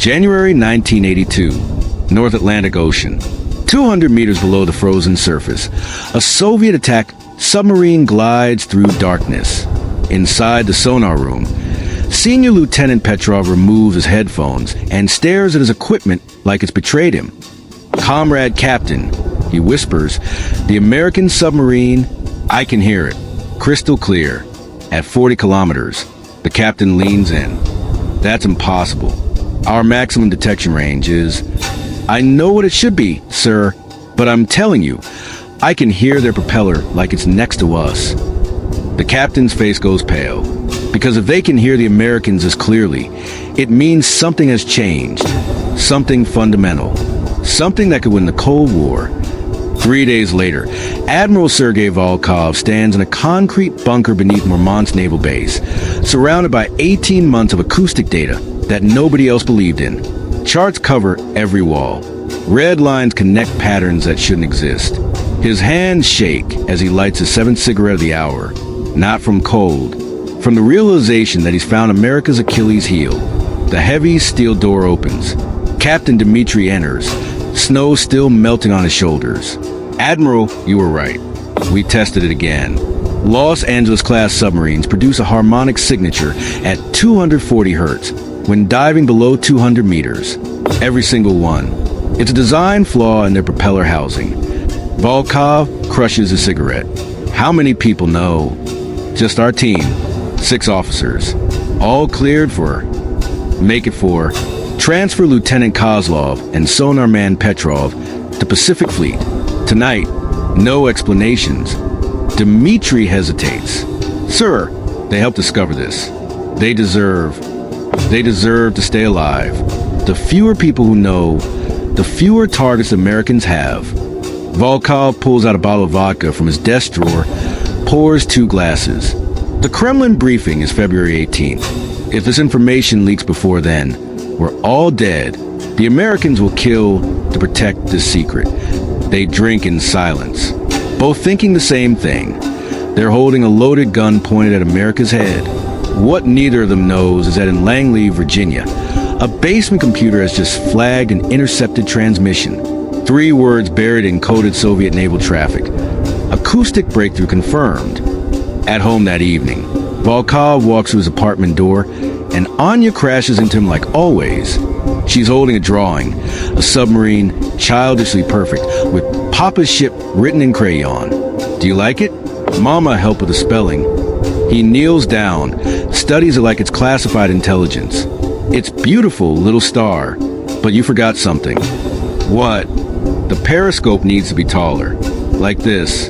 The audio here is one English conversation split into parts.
January 1982, North Atlantic Ocean. 200 meters below the frozen surface, a Soviet attack submarine glides through darkness. Inside the sonar room, Senior Lieutenant Petrov removes his headphones and stares at his equipment like it's betrayed him. "Comrade Captain," he whispers, "the American submarine, I can hear it, crystal clear, at 40 kilometers. The captain leans in. "That's impossible. Our maximum detection range is..." "I know what it should be, sir, but I'm telling you, I can hear their propeller like it's next to us." The captain's face goes pale, because if they can hear the Americans as clearly, it means something has changed. Something fundamental. Something that could win the Cold War. 3 days later, Admiral Sergei Volkov stands in a concrete bunker beneath Murmansk Naval Base, surrounded by 18 months of acoustic data that nobody else believed in. Charts cover every wall. Red lines connect patterns that shouldn't exist. His hands shake as he lights his 7th cigarette of the hour. Not from cold, from the realization that he's found America's Achilles heel. The heavy steel door opens. Captain Dmitri enters, snow still melting on his shoulders. "Admiral, you were right. We tested it again. Los Angeles-class submarines produce a harmonic signature at 240 hertz when diving below 200 meters. Every single one. It's a design flaw in their propeller housing." Volkov crushes a cigarette. "How many people know?" "Just our team. 6 officers. All cleared for..." "Make it 4. Transfer Lieutenant Kozlov and sonar man Petrov to Pacific Fleet. Tonight. No explanations." Dmitri hesitates. "Sir, they helped discover this. They deserve to stay alive. The fewer people who know, the fewer targets Americans have." Volkov pulls out a bottle of vodka from his desk drawer, pours 2 glasses. The Kremlin briefing is February 18th. If this information leaks before then, we're all dead. The Americans will kill to protect this secret. They drink in silence, both thinking the same thing. They're holding a loaded gun pointed at America's head. What neither of them knows is that in Langley, Virginia, a basement computer has just flagged an intercepted transmission. 3 words buried in coded Soviet naval traffic. Acoustic breakthrough confirmed. At home that evening, Volkov walks to his apartment door, and Anya crashes into him like always. She's holding a drawing, a submarine, childishly perfect, with Papa's ship written in crayon. "Do you like it?" Mama helped with the spelling. He kneels down, studies it like it's classified intelligence. "It's beautiful, little star, but you forgot something." "What?" "The periscope needs to be taller. Like this."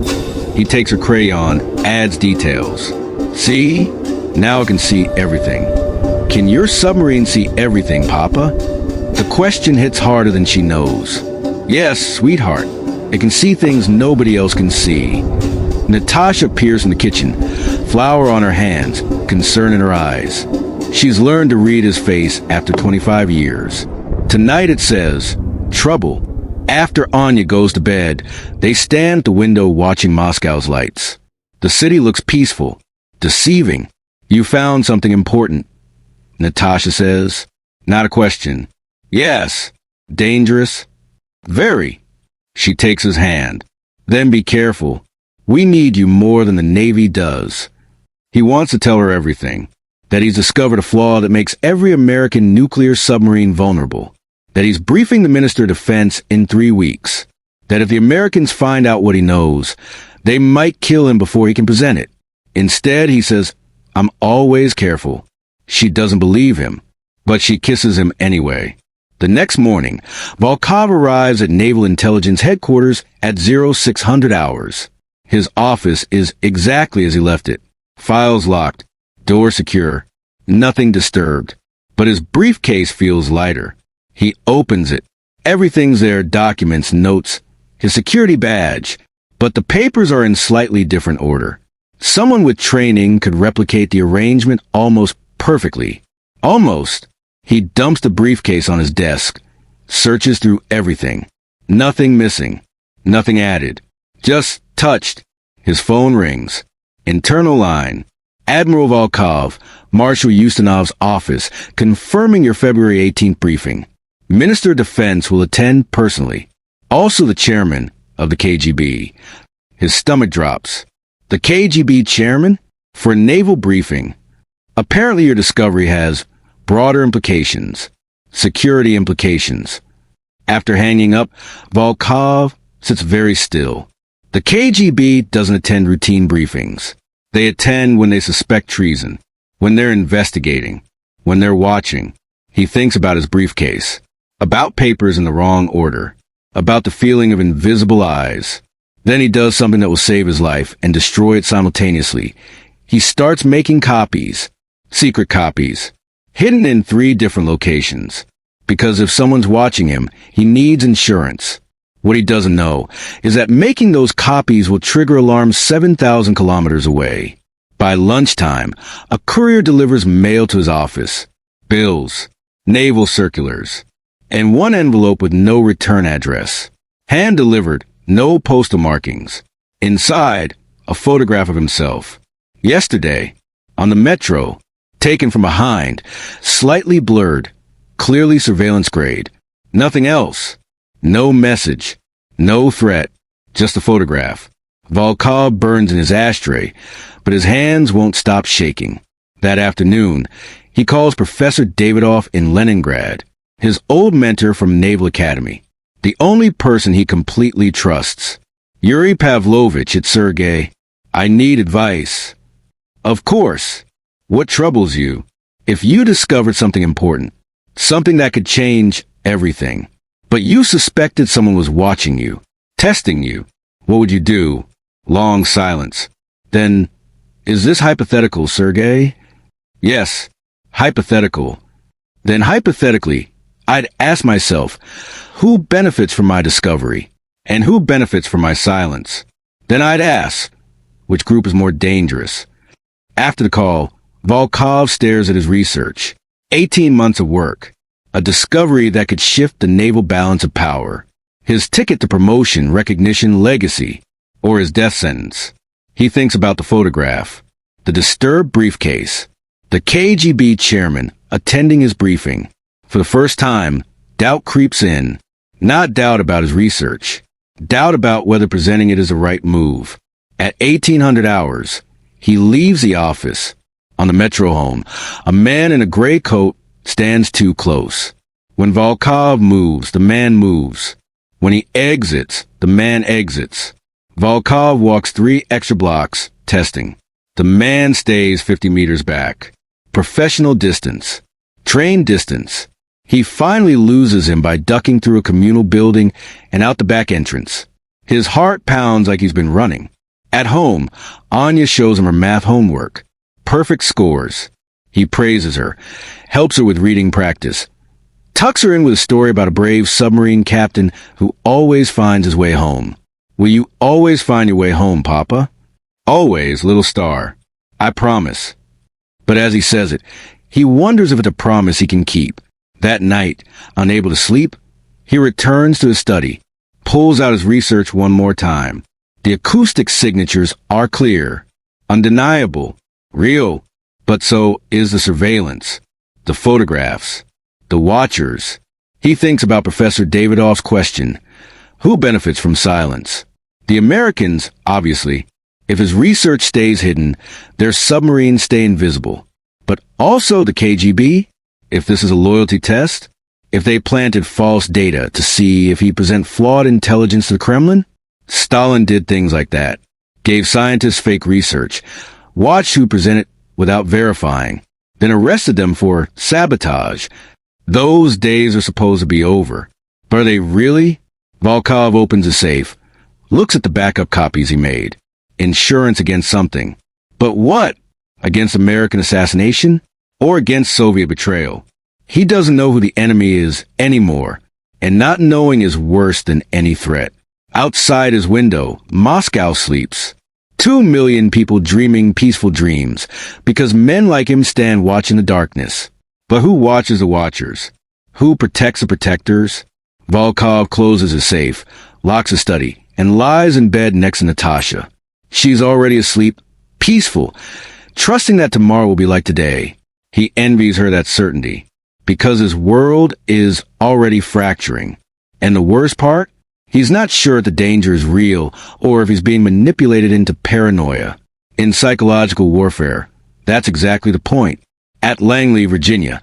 He takes her crayon, adds details. "See? Now I can see everything." "Can your submarine see everything, Papa?" The question hits harder than she knows. "Yes, sweetheart. It can see things nobody else can see." Natasha appears from the kitchen, flour on her hands, concern in her eyes. She's learned to read his face after 25 years. Tonight it says, "Trouble." After Anya goes to bed, they stand at the window watching Moscow's lights. The city looks peaceful, deceiving. "You found something important," Natasha says. Not a question. "Yes." "Dangerous?" "Very." She takes his hand. "Then be careful. We need you more than the Navy does." He wants to tell her everything. That he's discovered a flaw that makes every American nuclear submarine vulnerable. That he's briefing the Minister of Defense in 3 weeks. That if the Americans find out what he knows, they might kill him before he can present it. Instead, he says, "I'm always careful." She doesn't believe him, but she kisses him anyway. The next morning, Volkov arrives at Naval Intelligence Headquarters at 0600 hours. His office is exactly as he left it. Files locked, door secure, nothing disturbed. But his briefcase feels lighter. He opens it. Everything's there, documents, notes, his security badge. But the papers are in slightly different order. Someone with training could replicate the arrangement almost perfectly. Almost. He dumps the briefcase on his desk, searches through everything. Nothing missing. Nothing added. Just touched. His phone rings. Internal line. Admiral Volkov, Marshal Ustinov's office, confirming your February 18th briefing. Minister of Defense will attend personally. Also the chairman of the KGB. His stomach drops. The KGB chairman? For a naval briefing. Apparently your discovery has broader implications. Security implications. After hanging up, Volkov sits very still. The KGB doesn't attend routine briefings. They attend when they suspect treason, when they're investigating, when they're watching. He thinks about his briefcase, about papers in the wrong order, about the feeling of invisible eyes. Then he does something that will save his life and destroy it simultaneously. He starts making copies, secret copies, hidden in 3 different locations. Because if someone's watching him, he needs insurance. What he doesn't know is that making those copies will trigger alarms 7,000 kilometers away. By lunchtime, a courier delivers mail to his office. Bills, naval circulars, and 1 envelope with no return address. Hand-delivered, no postal markings. Inside, a photograph of himself. Yesterday, on the metro, taken from behind, slightly blurred, clearly surveillance grade. Nothing else. No message. No threat. Just a photograph. Volkov burns in his ashtray, but his hands won't stop shaking. That afternoon, he calls Professor Davidoff in Leningrad, his old mentor from Naval Academy, the only person he completely trusts. Yuri Pavlovich, it's Sergei. I need advice. Of course. What troubles you? If you discovered something important, something that could change everything, but you suspected someone was watching you, testing you, what would you do? Long silence. Then, is this hypothetical, Sergei? Yes, hypothetical. Then hypothetically, I'd ask myself, who benefits from my discovery? And who benefits from my silence? Then I'd ask, which group is more dangerous? After the call, Volkov stares at his research. 18 months of work. A discovery that could shift the naval balance of power. His ticket to promotion, recognition, legacy. Or his death sentence. He thinks about the photograph. The disturbed briefcase. The KGB chairman attending his briefing. For the first time, doubt creeps in. Not doubt about his research. Doubt about whether presenting it is the right move. At 1800 hours, he leaves the office. On the metro home, a man in a gray coat stands too close. When Volkov moves, the man moves. When he exits, the man exits. Volkov walks 3 extra blocks, testing. The man stays 50 meters back. Professional distance. Trained distance. He finally loses him by ducking through a communal building and out the back entrance. His heart pounds like he's been running. At home, Anya shows him her math homework. Perfect scores. He praises her, helps her with reading practice, tucks her in with a story about a brave submarine captain who always finds his way home. Will you always find your way home, Papa? Always, little star. I promise. But as he says it, he wonders if it's a promise he can keep. That night, unable to sleep, he returns to his study, pulls out his research one more time. The acoustic signatures are clear, undeniable, real. But so is the surveillance, the photographs, the watchers. He thinks about Professor Davidoff's question, who benefits from silence? The Americans, obviously. If his research stays hidden, their submarines stay invisible. But also the KGB, if this is a loyalty test, if they planted false data to see if he present flawed intelligence to the Kremlin. Stalin did things like that, gave scientists fake research, watched who presented without verifying, then arrested them for sabotage. Those days are supposed to be over. But are they really? Volkov opens a safe, looks at the backup copies he made. Insurance against something. But what? Against American assassination? Or against Soviet betrayal? He doesn't know who the enemy is anymore, and not knowing is worse than any threat. Outside his window, Moscow sleeps. 2 million people dreaming peaceful dreams, because men like him stand watching the darkness. But who watches the watchers? Who protects the protectors? Volkov closes his safe, locks his study, and lies in bed next to Natasha. She's already asleep, peaceful, trusting that tomorrow will be like today. He envies her that certainty, because his world is already fracturing. And the worst part? He's not sure if the danger is real or if he's being manipulated into paranoia. In psychological warfare, that's exactly the point. At Langley, Virginia,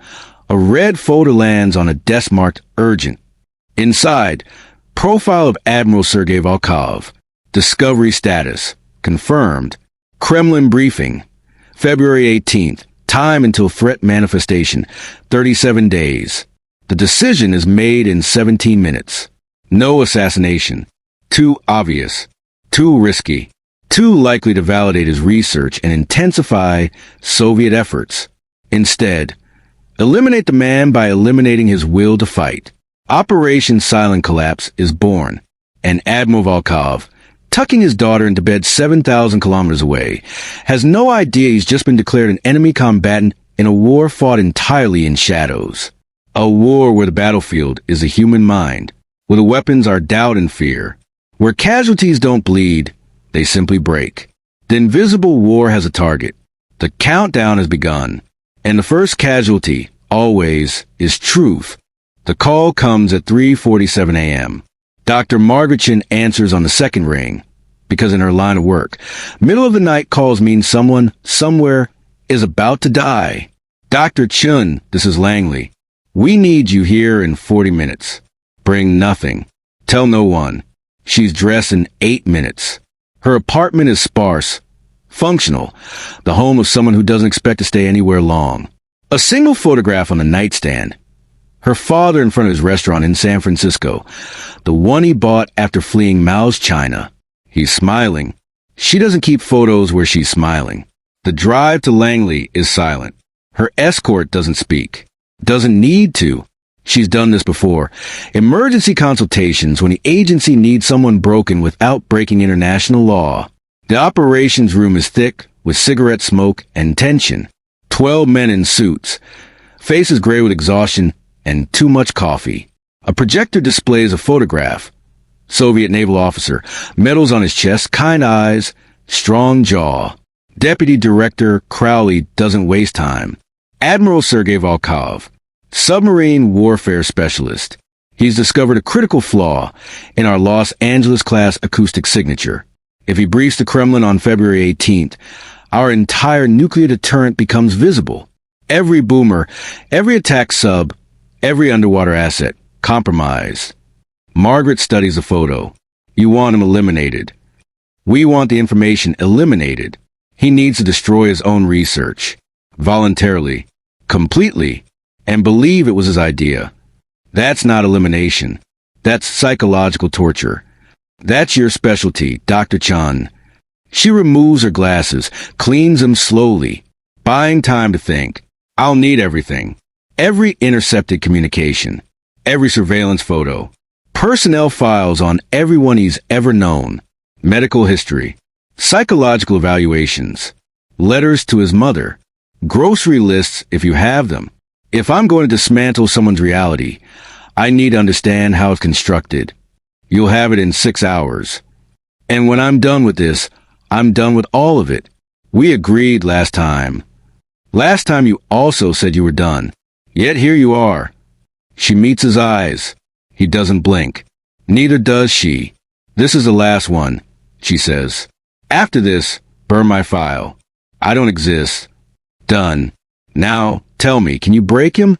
a red folder lands on a desk marked urgent. Inside, profile of Admiral Sergei Volkov. Discovery status. Confirmed. Kremlin briefing. February 18th. Time until threat manifestation. 37 days. The decision is made in 17 minutes. No assassination. Too obvious. Too risky. Too likely to validate his research and intensify Soviet efforts. Instead, eliminate the man by eliminating his will to fight. Operation Silent Collapse is born, and Admiral Volkov, tucking his daughter into bed 7,000 kilometers away, has no idea he's just been declared an enemy combatant in a war fought entirely in shadows. A war where the battlefield is the human mind, where the weapons are doubt and fear, where casualties don't bleed, they simply break. The invisible war has a target. The countdown has begun, and the first casualty, always, is truth. The call comes at 3:47 a.m. Dr. Margaret Chin answers on the second ring, because in her line of work, middle of the night calls mean someone, somewhere, is about to die. Dr. Chun, this is Langley. We need you here in 40 minutes. Bring nothing. Tell no one. She's dressed in 8 minutes. Her apartment is sparse, functional, the home of someone who doesn't expect to stay anywhere long. A single photograph on the nightstand. Her father in front of his restaurant in San Francisco, the one he bought after fleeing Mao's China. He's smiling. She doesn't keep photos where she's smiling. The drive to Langley is silent. Her escort doesn't speak. Doesn't need to. She's done this before. Emergency consultations when the agency needs someone broken without breaking international law. The operations room is thick with cigarette smoke and tension. 12 men in suits. Faces gray with exhaustion and too much coffee. A projector displays a photograph. Soviet naval officer. Medals on his chest, kind eyes, strong jaw. Deputy Director Crowley doesn't waste time. Admiral Sergei Volkov. Submarine warfare specialist. He's discovered a critical flaw in our Los Angeles-class acoustic signature. If he briefs the Kremlin on February 18th, our entire nuclear deterrent becomes visible. Every boomer, every attack sub, every underwater asset, compromised. Margaret studies the photo. You want him eliminated. We want the information eliminated. He needs to destroy his own research. Voluntarily. Completely. And believe it was his idea. That's not elimination. That's psychological torture. That's your specialty, Dr. Chan. She removes her glasses, cleans them slowly, buying time to think. I'll need everything. Every intercepted communication. Every surveillance photo. Personnel files on everyone he's ever known. Medical history. Psychological evaluations. Letters to his mother. Grocery lists if you have them. If I'm going to dismantle someone's reality, I need to understand how it's constructed. You'll have it in 6 hours. And when I'm done with this, I'm done with all of it. We agreed last time. Last time you also said you were done. Yet here you are. She meets his eyes. He doesn't blink. Neither does she. This is the last one, she says. After this, burn my file. I don't exist. Done. Now, tell me, can you break him?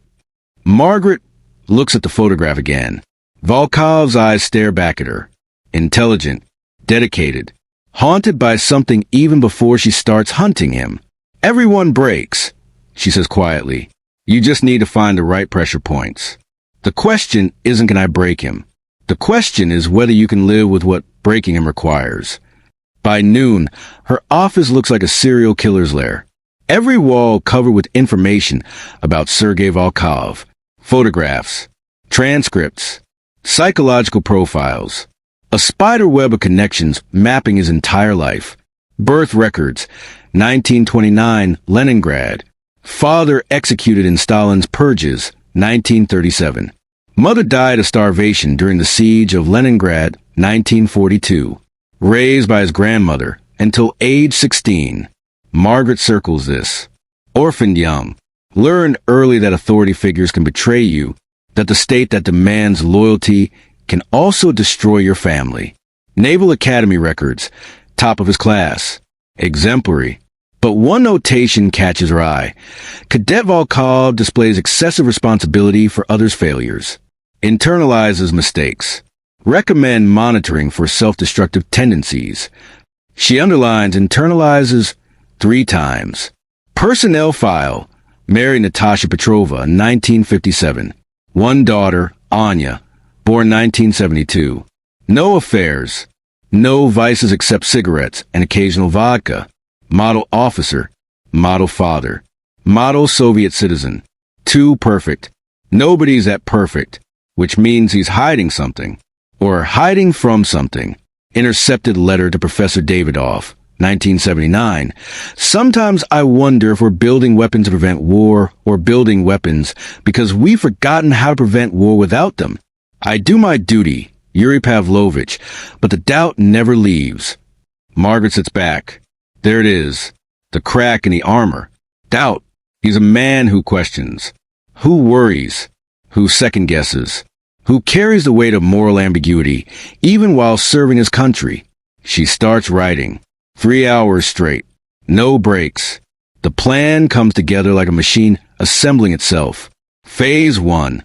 Margaret looks at the photograph again. Volkov's eyes stare back at her. Intelligent, dedicated, haunted by something even before she starts hunting him. Everyone breaks, she says quietly. You just need to find the right pressure points. The question isn't can I break him. The question is whether you can live with what breaking him requires. By noon, her office looks like a serial killer's lair. Every wall covered with information about Sergei Volkov. Photographs, transcripts, psychological profiles. A spider web of connections mapping his entire life. Birth records, 1929, Leningrad. Father executed in Stalin's purges, 1937. Mother died of starvation during the siege of Leningrad, 1942. Raised by his grandmother until age 16. Margaret circles this. Orphaned young. Learned early that authority figures can betray you, that the state that demands loyalty can also destroy your family. Naval Academy records, top of his class. Exemplary. But one notation catches her eye. Cadet Volkov displays excessive responsibility for others' failures. Internalizes mistakes. Recommend monitoring for self-destructive tendencies. She underlines internalizes 3 times. Personnel file. Married Natasha Petrova, 1957. 1 daughter, Anya, born 1972. No affairs. No vices except cigarettes and occasional vodka. Model officer. Model father. Model Soviet citizen. Too perfect. Nobody's that perfect, which means he's hiding something. Or hiding from something. Intercepted letter to Professor Davidoff, 1979. Sometimes I wonder if we're building weapons to prevent war or building weapons because we've forgotten how to prevent war without them. I do my duty, Yuri Pavlovich, but the doubt never leaves. Margaret sits back. There it is. The crack in the armor. Doubt. He's a man who questions. Who worries. Who second guesses. Who carries the weight of moral ambiguity, even while serving his country. She starts writing. 3 hours straight. No breaks. The plan comes together like a machine assembling itself. Phase 1.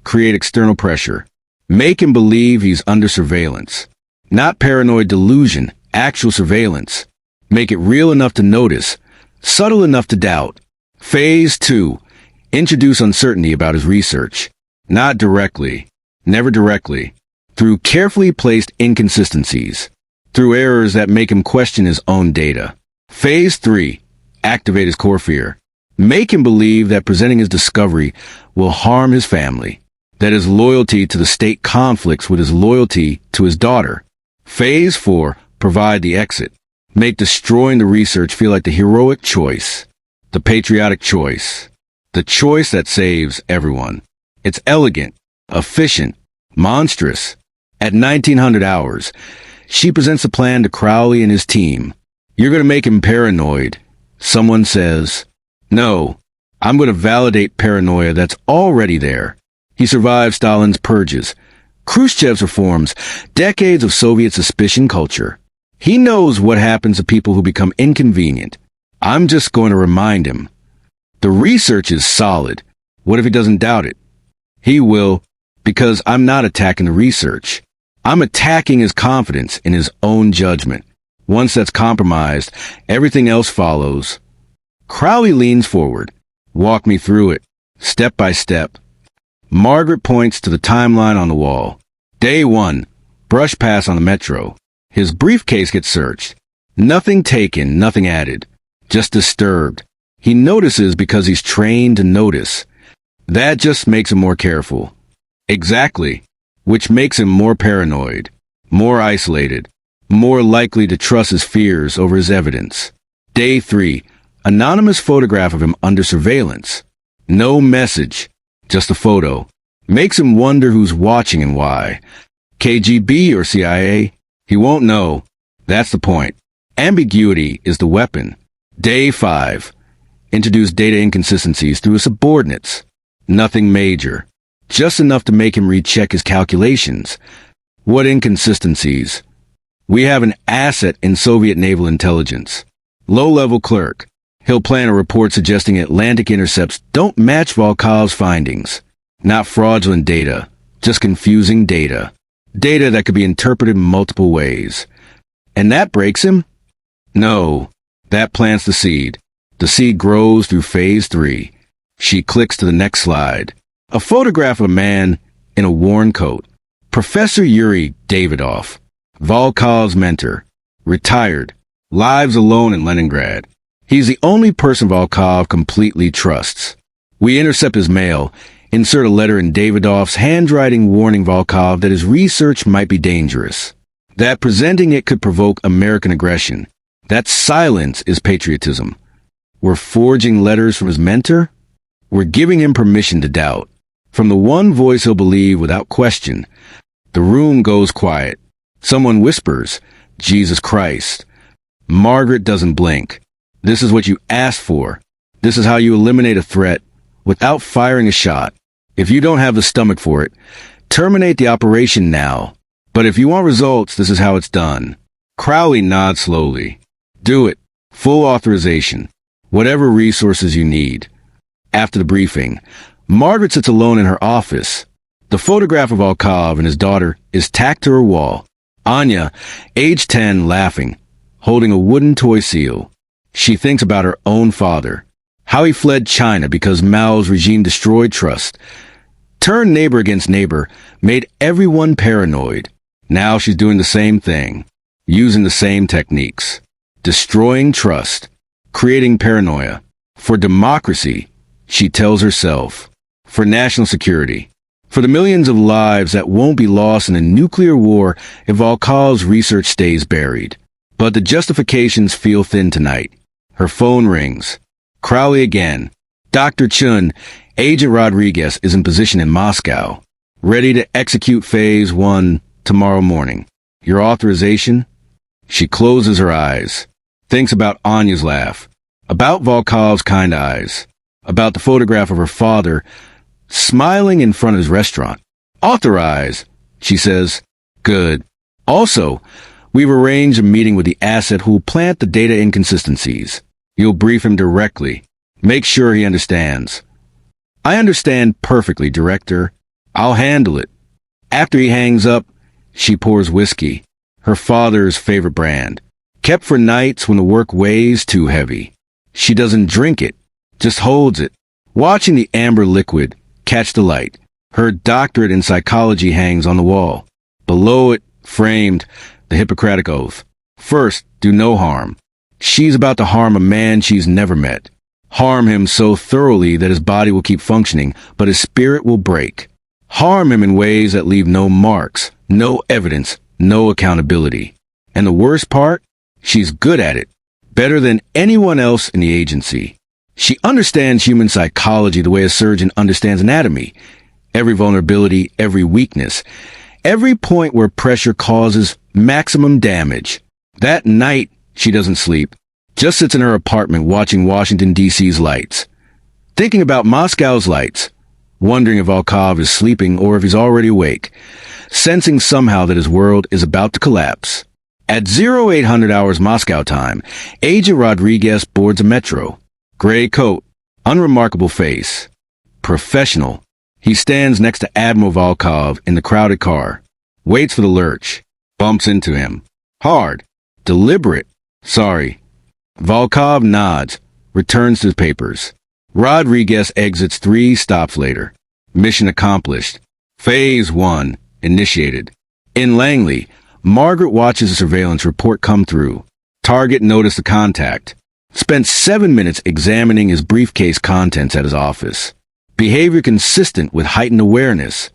Create external pressure. Make him believe he's under surveillance. Not paranoid delusion, actual surveillance. Make it real enough to notice, subtle enough to doubt. Phase 2. Introduce uncertainty about his research. Not directly. Never directly. Through carefully placed inconsistencies. Through errors that make him question his own data. Phase 3. Activate his core fear. Make him believe that presenting his discovery will harm his family. That his loyalty to the state conflicts with his loyalty to his daughter. Phase 4. Provide the exit. Make destroying the research feel like the heroic choice. The patriotic choice. The choice that saves everyone. It's elegant, efficient, monstrous. At 1900 hours, she presents a plan to Crowley and his team. You're going to make him paranoid. Someone says, no, I'm going to validate paranoia that's already there. He survived Stalin's purges, Khrushchev's reforms, decades of Soviet suspicion culture. He knows what happens to people who become inconvenient. I'm just going to remind him. The research is solid. What if he doesn't doubt it? He will, because I'm not attacking the research. I'm attacking his confidence in his own judgment. Once that's compromised, everything else follows. Crowley leans forward. Walk me through it, step by step. Margaret points to the timeline on the wall. Day 1, brush pass on the metro. His briefcase gets searched. Nothing taken, nothing added. Just disturbed. He notices because he's trained to notice. That just makes him more careful. Exactly. Which makes him more paranoid, more isolated, more likely to trust his fears over his evidence. Day 3. Anonymous photograph of him under surveillance. No message, just a photo. Makes him wonder who's watching and why. KGB or CIA? He won't know. That's the point. Ambiguity is the weapon. Day 5. Introduce data inconsistencies through his subordinates. Nothing major. Just enough to make him recheck his calculations. What inconsistencies? We have an asset in Soviet naval intelligence. Low-level clerk. He'll plan a report suggesting Atlantic intercepts don't match Volkov's findings. Not fraudulent data, just confusing data. Data that could be interpreted multiple ways. And that breaks him? No. That plants the seed. The seed grows through phase 3. She clicks to the next slide. A photograph of a man in a worn coat. Professor Yuri Davidoff. Volkov's mentor. Retired. Lives alone in Leningrad. He's the only person Volkov completely trusts. We intercept his mail, insert a letter in Davidoff's handwriting warning Volkov that his research might be dangerous. That presenting it could provoke American aggression. That silence is patriotism. We're forging letters from his mentor? We're giving him permission to doubt. From the one voice he'll believe without question. The room goes quiet. Someone whispers, Jesus Christ. Margaret doesn't blink. This is what you asked for. This is how you eliminate a threat without firing a shot. If you don't have the stomach for it, terminate the operation now. But if you want results, this is how it's done. Crowley nods slowly. Do it. Full authorization. Whatever resources you need. After the briefing, Margaret sits alone in her office. The photograph of Volkov and his daughter is tacked to her wall. Anya, age 10, laughing, holding a wooden toy seal. She thinks about her own father. How he fled China because Mao's regime destroyed trust. Turned neighbor against neighbor, made everyone paranoid. Now she's doing the same thing. Using the same techniques. Destroying trust. Creating paranoia. For democracy, she tells herself. For national security. For the millions of lives that won't be lost in a nuclear war if Volkov's research stays buried. But the justifications feel thin tonight. Her phone rings. Crowley again. Dr. Chun, Agent Rodriguez is in position in Moscow. Ready to execute Phase 1 tomorrow morning. Your authorization? She closes her eyes. Thinks about Anya's laugh. About Volkov's kind eyes. About the photograph of her father smiling in front of his restaurant. Authorize, she says. Good. Also, we've arranged a meeting with the asset who'll plant the data inconsistencies. You'll brief him directly. Make sure he understands. I understand perfectly, Director. I'll handle it. After he hangs up, she pours whiskey, her father's favorite brand, kept for nights when the work weighs too heavy. She doesn't drink it, just holds it, watching the amber liquid catch the light. Her doctorate in psychology hangs on the wall. Below it, framed, the Hippocratic Oath. First, do no harm. She's about to harm a man she's never met. Harm him so thoroughly that his body will keep functioning, but his spirit will break. Harm him in ways that leave no marks, no evidence, no accountability. And the worst part? She's good at it. Better than anyone else in the agency. She understands human psychology the way a surgeon understands anatomy. Every vulnerability, every weakness, every point where pressure causes maximum damage. That night, she doesn't sleep. Just sits in her apartment watching Washington, D.C.'s lights. Thinking about Moscow's lights. Wondering if Volkov is sleeping or if he's already awake. Sensing somehow that his world is about to collapse. At 0800 hours Moscow time, Agent Rodriguez boards a metro. Gray coat, unremarkable face. Professional. He stands next to Admiral Volkov in the crowded car. Waits for the lurch. Bumps into him. Hard. Deliberate. Sorry. Volkov nods. Returns to his papers. Rodriguez exits 3 stops later. Mission accomplished. Phase 1 initiated. In Langley, Margaret watches a surveillance report come through. Target noticed the contact. Spent 7 minutes examining his briefcase contents at his office. Behavior consistent with heightened awareness.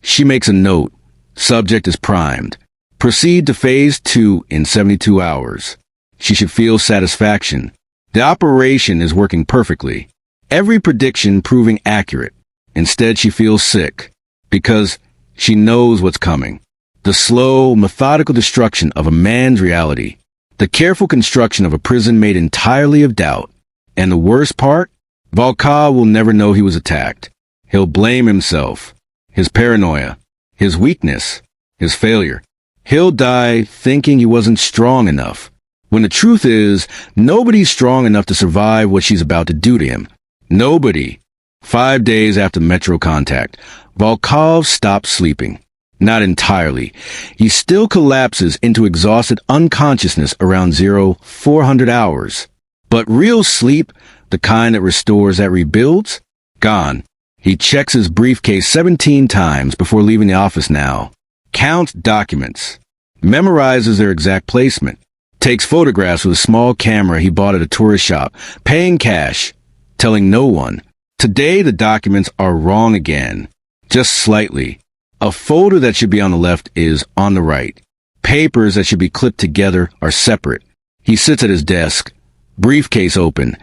She makes a note. Subject is primed. Proceed to Phase 2 in 72 hours. She should feel satisfaction. The operation is working perfectly. Every prediction proving accurate. Instead, she feels sick. Because she knows what's coming. The slow, methodical destruction of a man's reality. The careful construction of a prison made entirely of doubt. And the worst part? Volkov will never know he was attacked. He'll blame himself. His paranoia. His weakness. His failure. He'll die thinking he wasn't strong enough. When the truth is, nobody's strong enough to survive what she's about to do to him. Nobody. 5 days after Metro contact, Volkov stops sleeping. Not entirely. He still collapses into exhausted unconsciousness around 0400 hours. But real sleep, the kind that restores, that rebuilds, gone. He checks his briefcase 17 times before leaving the office now. Counts documents. Memorizes their exact placement. Takes photographs with a small camera he bought at a tourist shop, paying cash, telling no one. Today the documents are wrong again. Just slightly. A folder that should be on the left is on the right. Papers that should be clipped together are separate. He sits at his desk, briefcase open,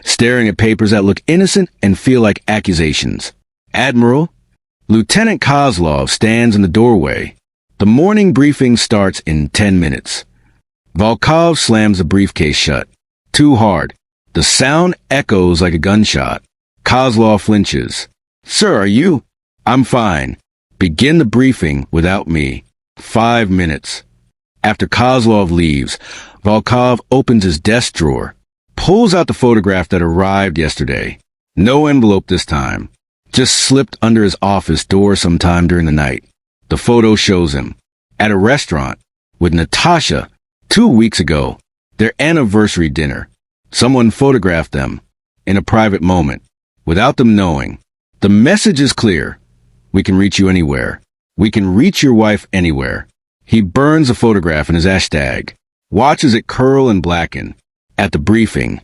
staring at papers that look innocent and feel like accusations. Admiral, Lieutenant Kozlov stands in the doorway. The morning briefing starts in 10 minutes. Volkov slams the briefcase shut. Too hard. The sound echoes like a gunshot. Kozlov flinches. Sir, are you? I'm fine. Begin the briefing without me. 5 minutes. After Kozlov leaves, Volkov opens his desk drawer, pulls out the photograph that arrived yesterday. No envelope this time. Just slipped under his office door sometime during the night. The photo shows him at a restaurant with Natasha 2 weeks ago, their anniversary dinner. Someone photographed them in a private moment without them knowing. The message is clear. We can reach you anywhere. We can reach your wife anywhere. He burns the photograph in his ashtag, watches it curl and blacken. At the briefing,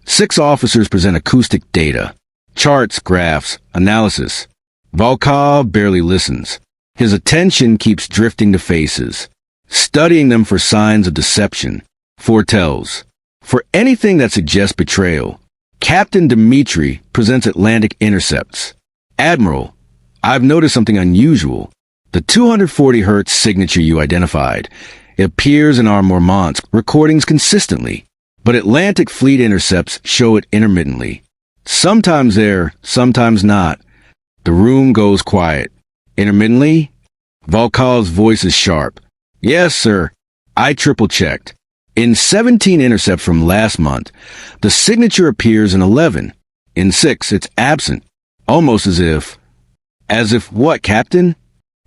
6 officers present acoustic data, charts, graphs, analysis. Volkov barely listens. His attention keeps drifting to faces, studying them for signs of deception, foretells. For anything that suggests betrayal, Captain Dmitri presents Atlantic intercepts. Admiral, I've noticed something unusual. The 240 Hz signature you identified. It appears in our Murmansk recordings consistently, but Atlantic fleet intercepts show it intermittently. Sometimes there, sometimes not. The room goes quiet. Intermittently? Volkov's voice is sharp. Yes, sir. I triple-checked. In 17 intercepts from last month, the signature appears in 11. In 6, it's absent. Almost as if... As if what, Captain?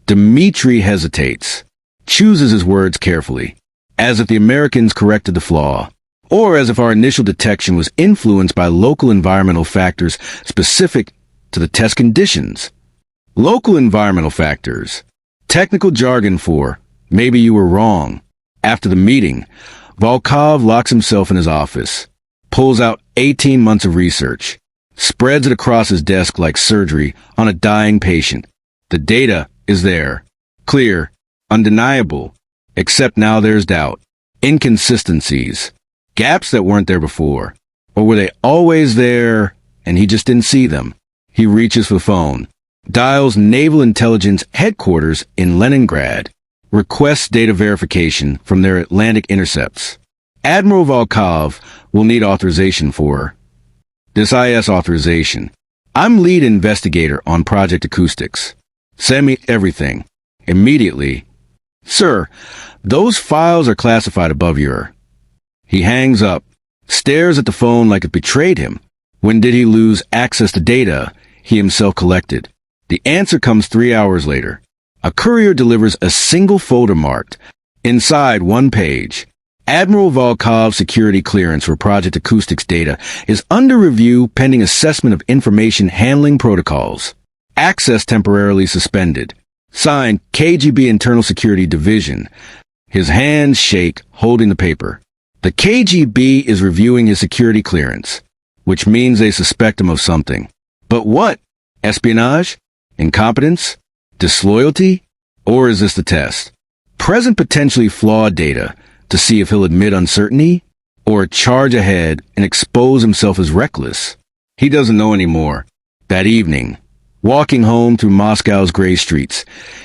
Dmitri hesitates, chooses his words carefully, as if the Americans corrected the flaw, or as if our initial detection was influenced by local environmental factors specific to the test conditions. Local environmental factors. Technical jargon for, maybe you were wrong. After the meeting, Volkov locks himself in his office, pulls out 18 months of research, spreads it across his desk like surgery on a dying patient. The data is there, clear, undeniable, except now there's doubt, inconsistencies, gaps that weren't there before. Or were they always there and he just didn't see them? He reaches for the phone, dials Naval Intelligence Headquarters in Leningrad, requests data verification from their Atlantic intercepts. Admiral Volkov will need authorization for this IS authorization. I'm lead investigator on Project Acoustics. Send me everything. Immediately. Sir, those files are classified above your... He hangs up, stares at the phone like it betrayed him. When did he lose access to data he himself collected? The answer comes 3 hours later. A courier delivers a single folder marked, inside 1 page. Admiral Volkov's security clearance for Project Acoustics data is under review pending assessment of information handling protocols. Access temporarily suspended. Signed, KGB Internal Security Division. His hands shake, holding the paper. The KGB is reviewing his security clearance, which means they suspect him of something. But what? Espionage? Incompetence? Disloyalty? Or is this the test? Present potentially flawed data to see if he'll admit uncertainty or charge ahead and expose himself as reckless. He doesn't know anymore. That evening, walking home through Moscow's gray streets,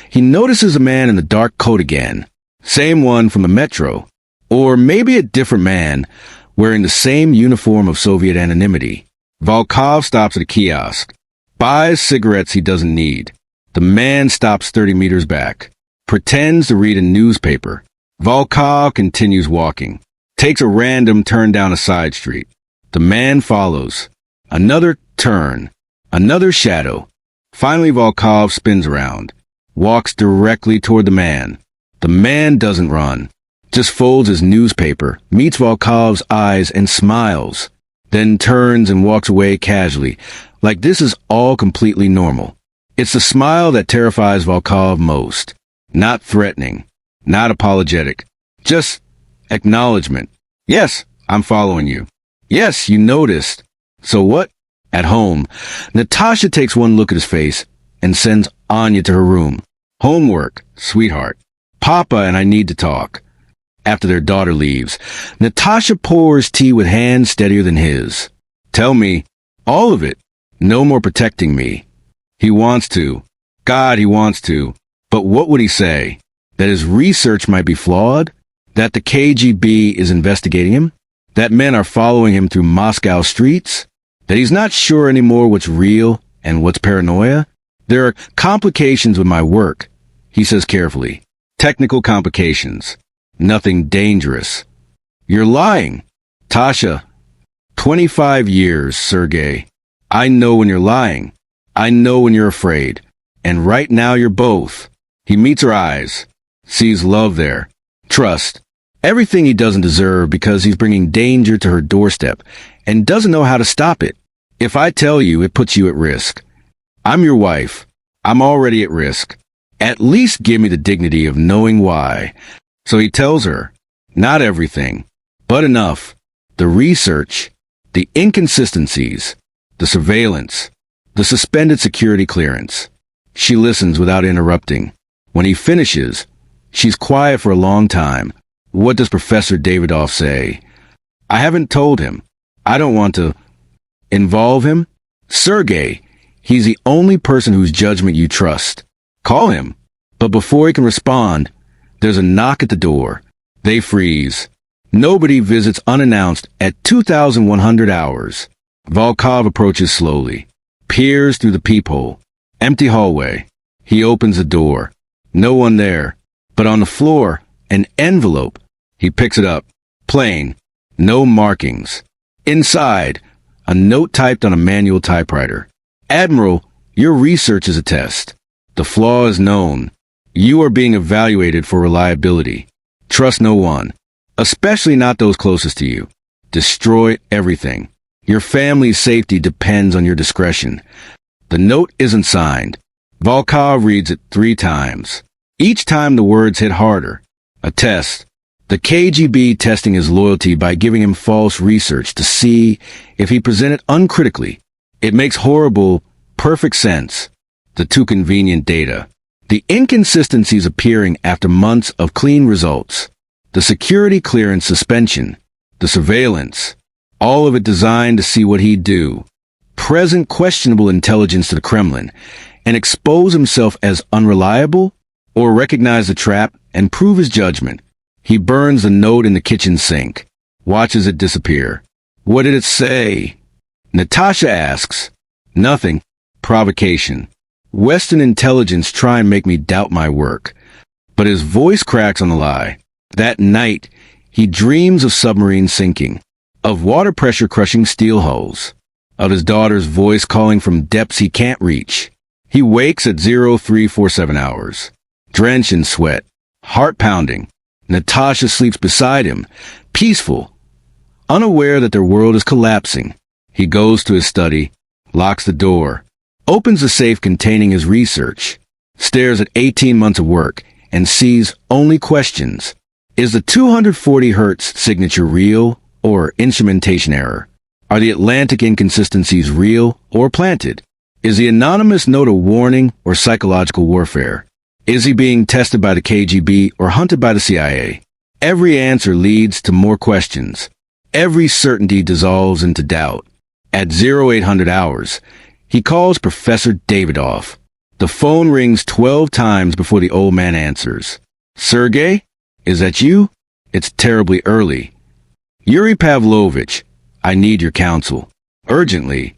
he notices a man in the dark coat again. Same one from the metro. Or maybe a different man wearing the same uniform of Soviet anonymity. Volkov stops at a kiosk, buys cigarettes he doesn't need. The man stops 30 meters back, pretends to read a newspaper. Volkov continues walking, takes a random turn down a side street. The man follows. Another turn, another shadow. Finally, Volkov spins around, walks directly toward the man. The man doesn't run, just folds his newspaper, meets Volkov's eyes and smiles, then turns and walks away casually, like this is all completely normal. It's the smile that terrifies Volkov most. Not threatening, not apologetic, just acknowledgement. Yes, I'm following you. Yes, you noticed. So what? At home, Natasha takes one look at his face and sends Anya to her room. Homework, sweetheart. Papa and I need to talk. After their daughter leaves, Natasha pours tea with hands steadier than his. Tell me, all of it. No more protecting me. He wants to. God, he wants to. But what would he say? That his research might be flawed? That the KGB is investigating him? that men are following him through Moscow streets, that he's not sure anymore what's real and what's paranoia. There are complications with my work, he says carefully. Technical complications. Nothing dangerous. You're lying. Tasha. 25 years, Sergei. I know when you're lying. I know when you're afraid. And right now you're both. He meets her eyes. Sees love there. Trust. Everything he doesn't deserve because he's bringing danger to her doorstep and doesn't know how to stop it. If I tell you, it puts you at risk. I'm your wife. I'm already at risk. At least give me the dignity of knowing why. So he tells her, not everything, but enough. The research, the inconsistencies, the surveillance, the suspended security clearance. She listens without interrupting. When he finishes, she's quiet for a long time. What does Professor Davidoff say? I haven't told him. I don't want to involve him. Sergei, he's the only person whose judgment you trust. Call him. But before he can respond, there's a knock at the door. They freeze. Nobody visits unannounced at 2,100 hours. Volkov approaches slowly, peers through the peephole. Empty hallway. He opens the door. No one there. But on the floor, an envelope. He picks it up. Plain. No markings. Inside, a note typed on a manual typewriter. Admiral, your research is a test. The flaw is known. You are being evaluated for reliability. Trust no one, especially not those closest to you. Destroy everything. Your family's safety depends on your discretion. The note isn't signed. Volkov reads it 3 times. Each time the words hit harder. A test. The KGB testing his loyalty by giving him false research to see if he presented uncritically. It makes horrible, perfect sense. The too convenient data. The inconsistencies appearing after months of clean results. The security clearance suspension. The surveillance. All of it designed to see what he'd do. Present questionable intelligence to the Kremlin and expose himself as unreliable or recognize the trap and prove his judgment. He burns the note in the kitchen sink, watches it disappear. What did it say? Natasha asks. Nothing. Provocation. Western intelligence try and make me doubt my work. But his voice cracks on the lie. That night, he dreams of submarines sinking, of water pressure crushing steel hulls, of his daughter's voice calling from depths he can't reach. He wakes at 0347 hours, drenched in sweat, heart pounding. Natasha sleeps beside him, peaceful, unaware that their world is collapsing. He goes to his study, locks the door, opens the safe containing his research, stares at 18 months of work, and sees only questions. Is the 240 Hz signature real or instrumentation error? Are the Atlantic inconsistencies real or planted? Is the anonymous note a warning or psychological warfare? Is he being tested by the KGB or hunted by the CIA? Every answer leads to more questions. Every certainty dissolves into doubt. At 0800 hours, he calls Professor Davidoff. The phone rings 12 times before the old man answers. Sergei? Is that you? It's terribly early. Yuri Pavlovich, I need your counsel. Urgently.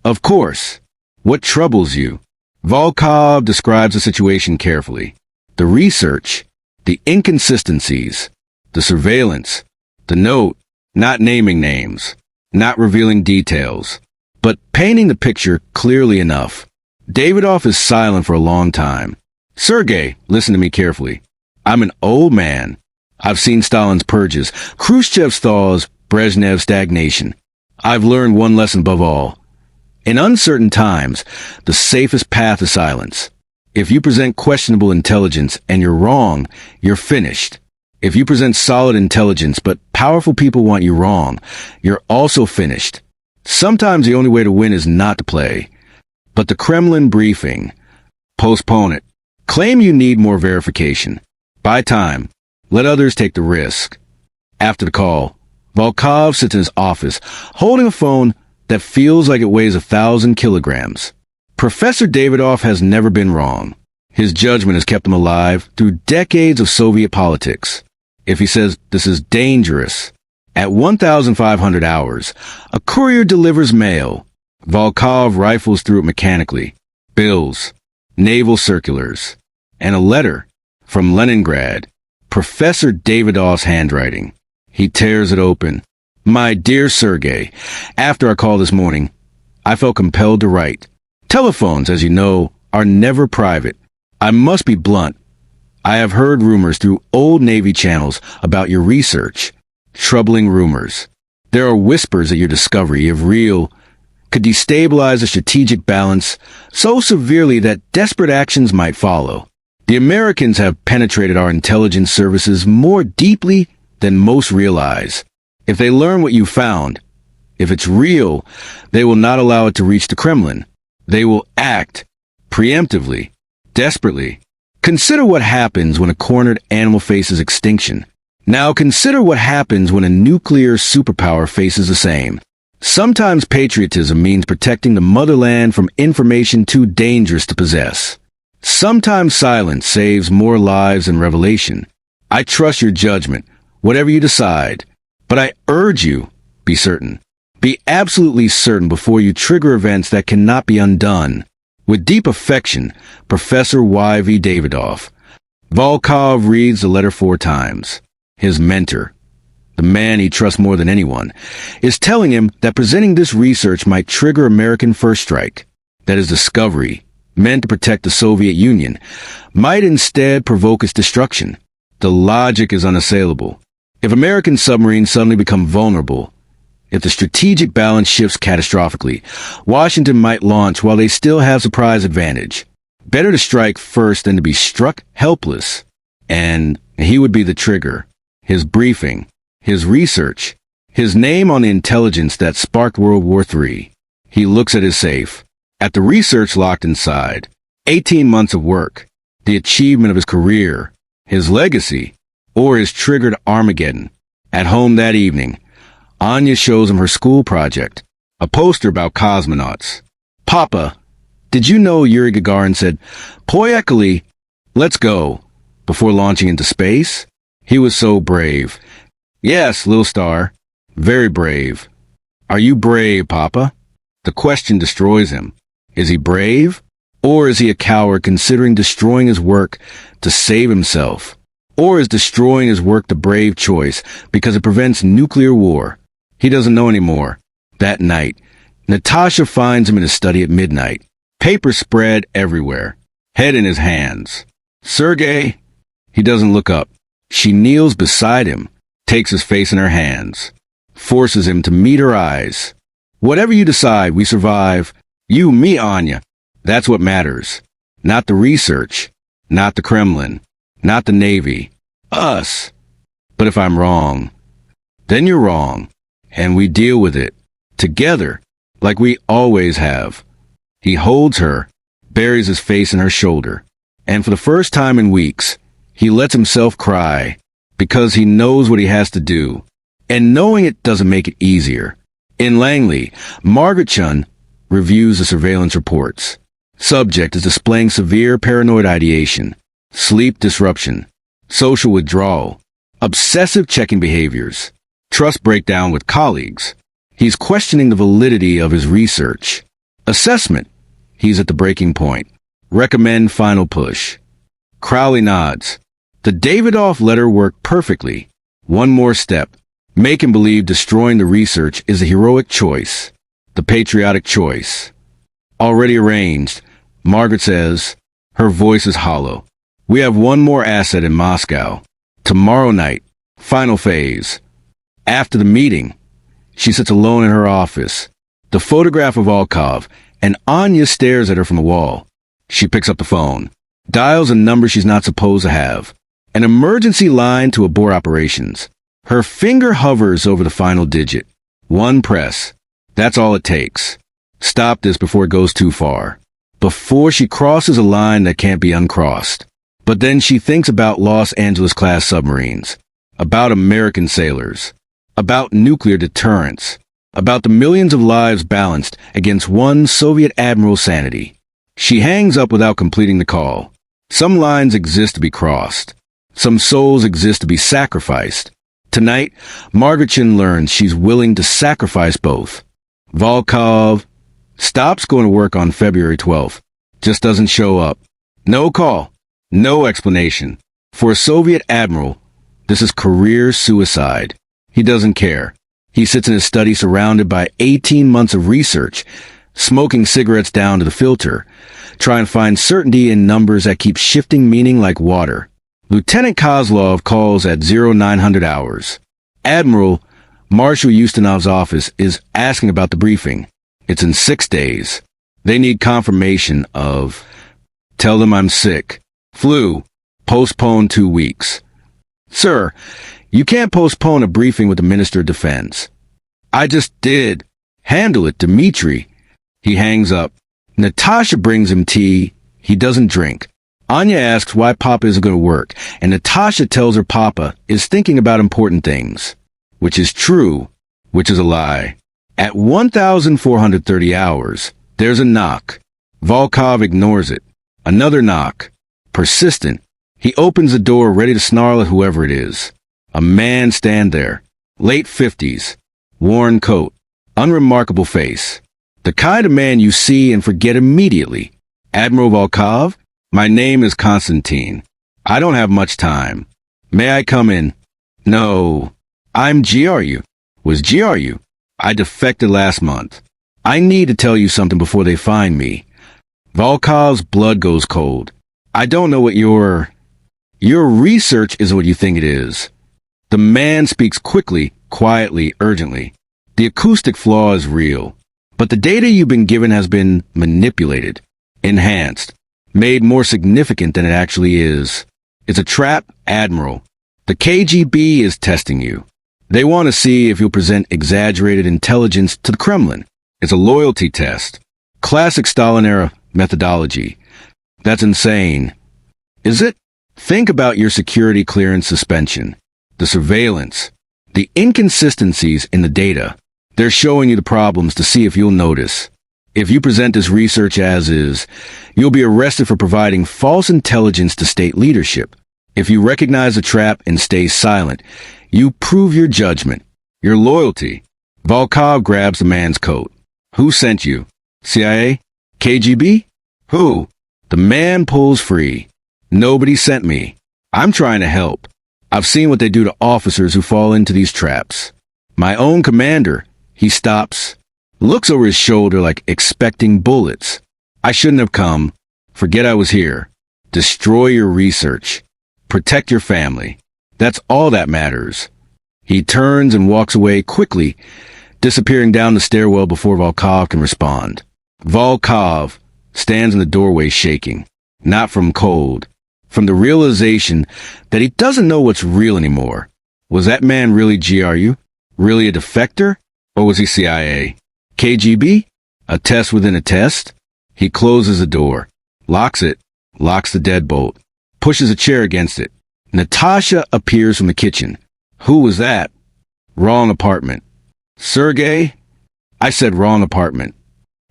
Of course. What troubles you? Volkov describes the situation carefully. The research, the inconsistencies, the surveillance, the note, not naming names, not revealing details, but painting the picture clearly enough. Davidoff is silent for a long time. Sergei, listen to me carefully. I'm an old man. I've seen Stalin's purges, Khrushchev's thaws, Brezhnev's stagnation. I've learned one lesson above all. In uncertain times, the safest path is silence. If you present questionable intelligence and you're wrong, you're finished. If you present solid intelligence but powerful people want you wrong, you're also finished. Sometimes the only way to win is not to play. But the Kremlin briefing. Postpone it. Claim you need more verification. Buy time. Let others take the risk. After the call, Volkov sits in his office, holding a phone that feels like it weighs 1,000 kilograms. Professor Davidoff has never been wrong. His judgment has kept him alive through decades of Soviet politics. If he says this is dangerous, At 1,500 hours, a courier delivers mail. Volkov rifles through it mechanically. Bills, naval circulars, and a letter from Leningrad. Professor Davidov's handwriting. He tears it open. My dear Sergei, after our call this morning, I felt compelled to write. Telephones, as you know, are never private. I must be blunt. I have heard rumors through old Navy channels about your research. Troubling rumors. There are whispers that your discovery, if real, could destabilize the strategic balance so severely that desperate actions might follow. The Americans have penetrated our intelligence services more deeply than most realize. If they learn what you found, if it's real, they will not allow it to reach the Kremlin. They will act preemptively, desperately. Consider what happens when a cornered animal faces extinction. Now consider what happens when a nuclear superpower faces the same. Sometimes patriotism means protecting the motherland from information too dangerous to possess. Sometimes silence saves more lives than revelation. I trust your judgment, whatever you decide, but I urge you, be certain. Be absolutely certain before you trigger events that cannot be undone. With deep affection, Professor Y.V. Davidov. Volkov reads the letter 4 times. His mentor, the man he trusts more than anyone, is telling him that presenting this research might trigger American first strike, that his discovery, meant to protect the Soviet Union, might instead provoke its destruction. The logic is unassailable. If American submarines suddenly become vulnerable, if the strategic balance shifts catastrophically, Washington might launch while they still have surprise advantage. Better to strike first than to be struck helpless. And he would be the trigger. His briefing, his research, his name on the intelligence that sparked World War III. He looks at his safe, at the research locked inside, 18 months of work, the achievement of his career, his legacy, or his triggered Armageddon. At home that evening, Anya shows him her school project, a poster about cosmonauts. Papa, did you know Yuri Gagarin said, "Poyekali, let's go," before launching into space? He was so brave. Yes, little star. Very brave. Are you brave, Papa? The question destroys him. Is he brave? Or is he a coward considering destroying his work to save himself? Or is destroying his work the brave choice because it prevents nuclear war? He doesn't know anymore. That night, Natasha finds him in his study at midnight. Papers spread everywhere. Head in his hands. Sergei? He doesn't look up. She kneels beside him, takes his face in her hands, forces him to meet her eyes. Whatever you decide, we survive. You, me, Anya. That's what matters. Not the research, not the Kremlin, not the Navy. Us. But if I'm wrong, then you're wrong, and we deal with it, together, like we always have. He holds her, buries his face in her shoulder, and for the first time in weeks, he lets himself cry, because he knows what he has to do, and knowing it doesn't make it easier. In Langley, Margaret Chun reviews the surveillance reports. Subject is displaying severe paranoid ideation, sleep disruption, social withdrawal, obsessive checking behaviors, trust breakdown with colleagues. He's questioning the validity of his research. Assessment. He's at the breaking point. Recommend final push. Crowley nods. The Davidoff letter worked perfectly. One more step. Make him believe destroying the research is a heroic choice. The patriotic choice. Already arranged, Margaret says. Her voice is hollow. We have one more asset in Moscow. Tomorrow night. Final phase. After the meeting, she sits alone in her office. The photograph of Volkov, and Anya stares at her from the wall. She picks up the phone. Dials a number she's not supposed to have. An emergency line to abort operations. Her finger hovers over the final digit. One press. That's all it takes. Stop this before it goes too far. Before she crosses a line that can't be uncrossed. But then she thinks about Los Angeles-class submarines. About American sailors. About nuclear deterrence. About the millions of lives balanced against one Soviet Admiral's sanity. She hangs up without completing the call. Some lines exist to be crossed. Some souls exist to be sacrificed. Tonight, Margaretchen learns she's willing to sacrifice both. Volkov stops going to work on February 12th. Just doesn't show up. No call. No explanation. For a Soviet admiral, this is career suicide. He doesn't care. He sits in his study surrounded by 18 months of research, smoking cigarettes down to the filter, trying to find certainty in numbers that keep shifting meaning like water. Lieutenant Kozlov calls at 0900 hours. Admiral Marshal Ustinov's office is asking about the briefing. It's in 6 days. They need confirmation of, tell them I'm sick. Flu. Postpone 2 weeks. Sir, you can't postpone a briefing with the Minister of Defense. I just did. Handle it, Dmitri. He hangs up. Natasha brings him tea. He doesn't drink. Anya asks why Papa isn't going to work, and Natasha tells her Papa is thinking about important things. Which is true, which is a lie. At 1,430 hours, there's a knock. Volkov ignores it. Another knock. Persistent. He opens the door ready to snarl at whoever it is. A man stand there. Late 50s. Worn coat. Unremarkable face. The kind of man you see and forget immediately. Admiral Volkov? My name is Konstantin. I don't have much time. May I come in? No. I'm GRU. Was GRU. I defected last month. I need to tell you something before they find me. Volkov's blood goes cold. I don't know what your research is what you think it is. The man speaks quickly, quietly, urgently. The acoustic flaw is real. But the data you've been given has been manipulated, enhanced, made more significant than it actually is. It's a trap, Admiral. The KGB is testing you. They want to see if you'll present exaggerated intelligence to the Kremlin. It's a loyalty test. Classic Stalin-era methodology. That's insane. Is it? Think about your security clearance suspension, the surveillance, the inconsistencies in the data. They're showing you the problems to see if you'll notice. If you present this research as is, you'll be arrested for providing false intelligence to state leadership. If you recognize the trap and stay silent, you prove your judgment, your loyalty. Volkov grabs the man's coat. Who sent you? CIA? KGB? Who? The man pulls free. Nobody sent me. I'm trying to help. I've seen what they do to officers who fall into these traps. My own commander. He stops, looks over his shoulder like expecting bullets. I shouldn't have come. Forget I was here. Destroy your research. Protect your family. That's all that matters. He turns and walks away quickly, disappearing down the stairwell before Volkov can respond. Volkov stands in the doorway shaking, not from cold, from the realization that he doesn't know what's real anymore. Was that man really GRU? Really a defector? Or was he CIA? KGB? A test within a test? He closes the door, locks it, locks the deadbolt, pushes a chair against it. Natasha appears from the kitchen. Who was that? Wrong apartment. Sergei? I said wrong apartment.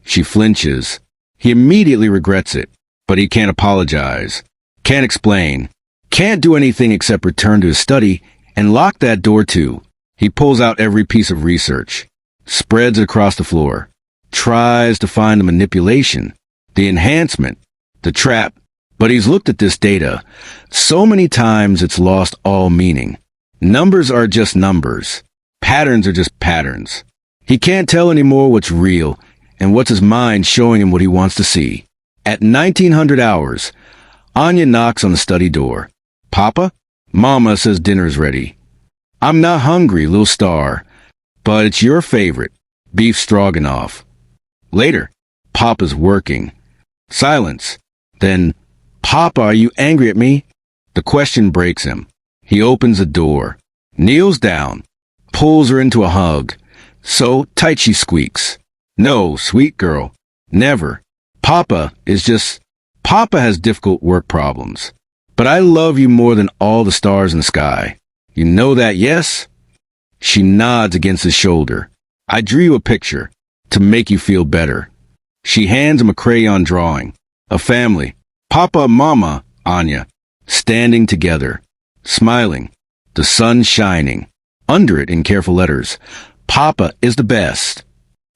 She flinches. He immediately regrets it, but he can't apologize. Can't explain. Can't do anything except return to his study and lock that door too. He pulls out every piece of research, spreads it across the floor, tries to find the manipulation, the enhancement, the trap, but he's looked at this data so many times it's lost all meaning. Numbers are just numbers. Patterns are just patterns. He can't tell anymore what's real and what's his mind showing him what he wants to see. At 1900 hours, Anya knocks on the study door. Papa? Mama says dinner's ready. I'm not hungry, little star, but it's your favorite, beef stroganoff. Later, Papa's working. Silence. Then, Papa, are you angry at me? The question breaks him. He opens the door, kneels down, pulls her into a hug. So tight she squeaks. No, sweet girl. Never. Papa has difficult work problems. But I love you more than all the stars in the sky. You know that, yes? She nods against his shoulder. I drew you a picture to make you feel better. She hands him a crayon drawing. A family. Papa, Mama, Anya, standing together, smiling, the sun shining. Under it, in careful letters, "Papa is the best."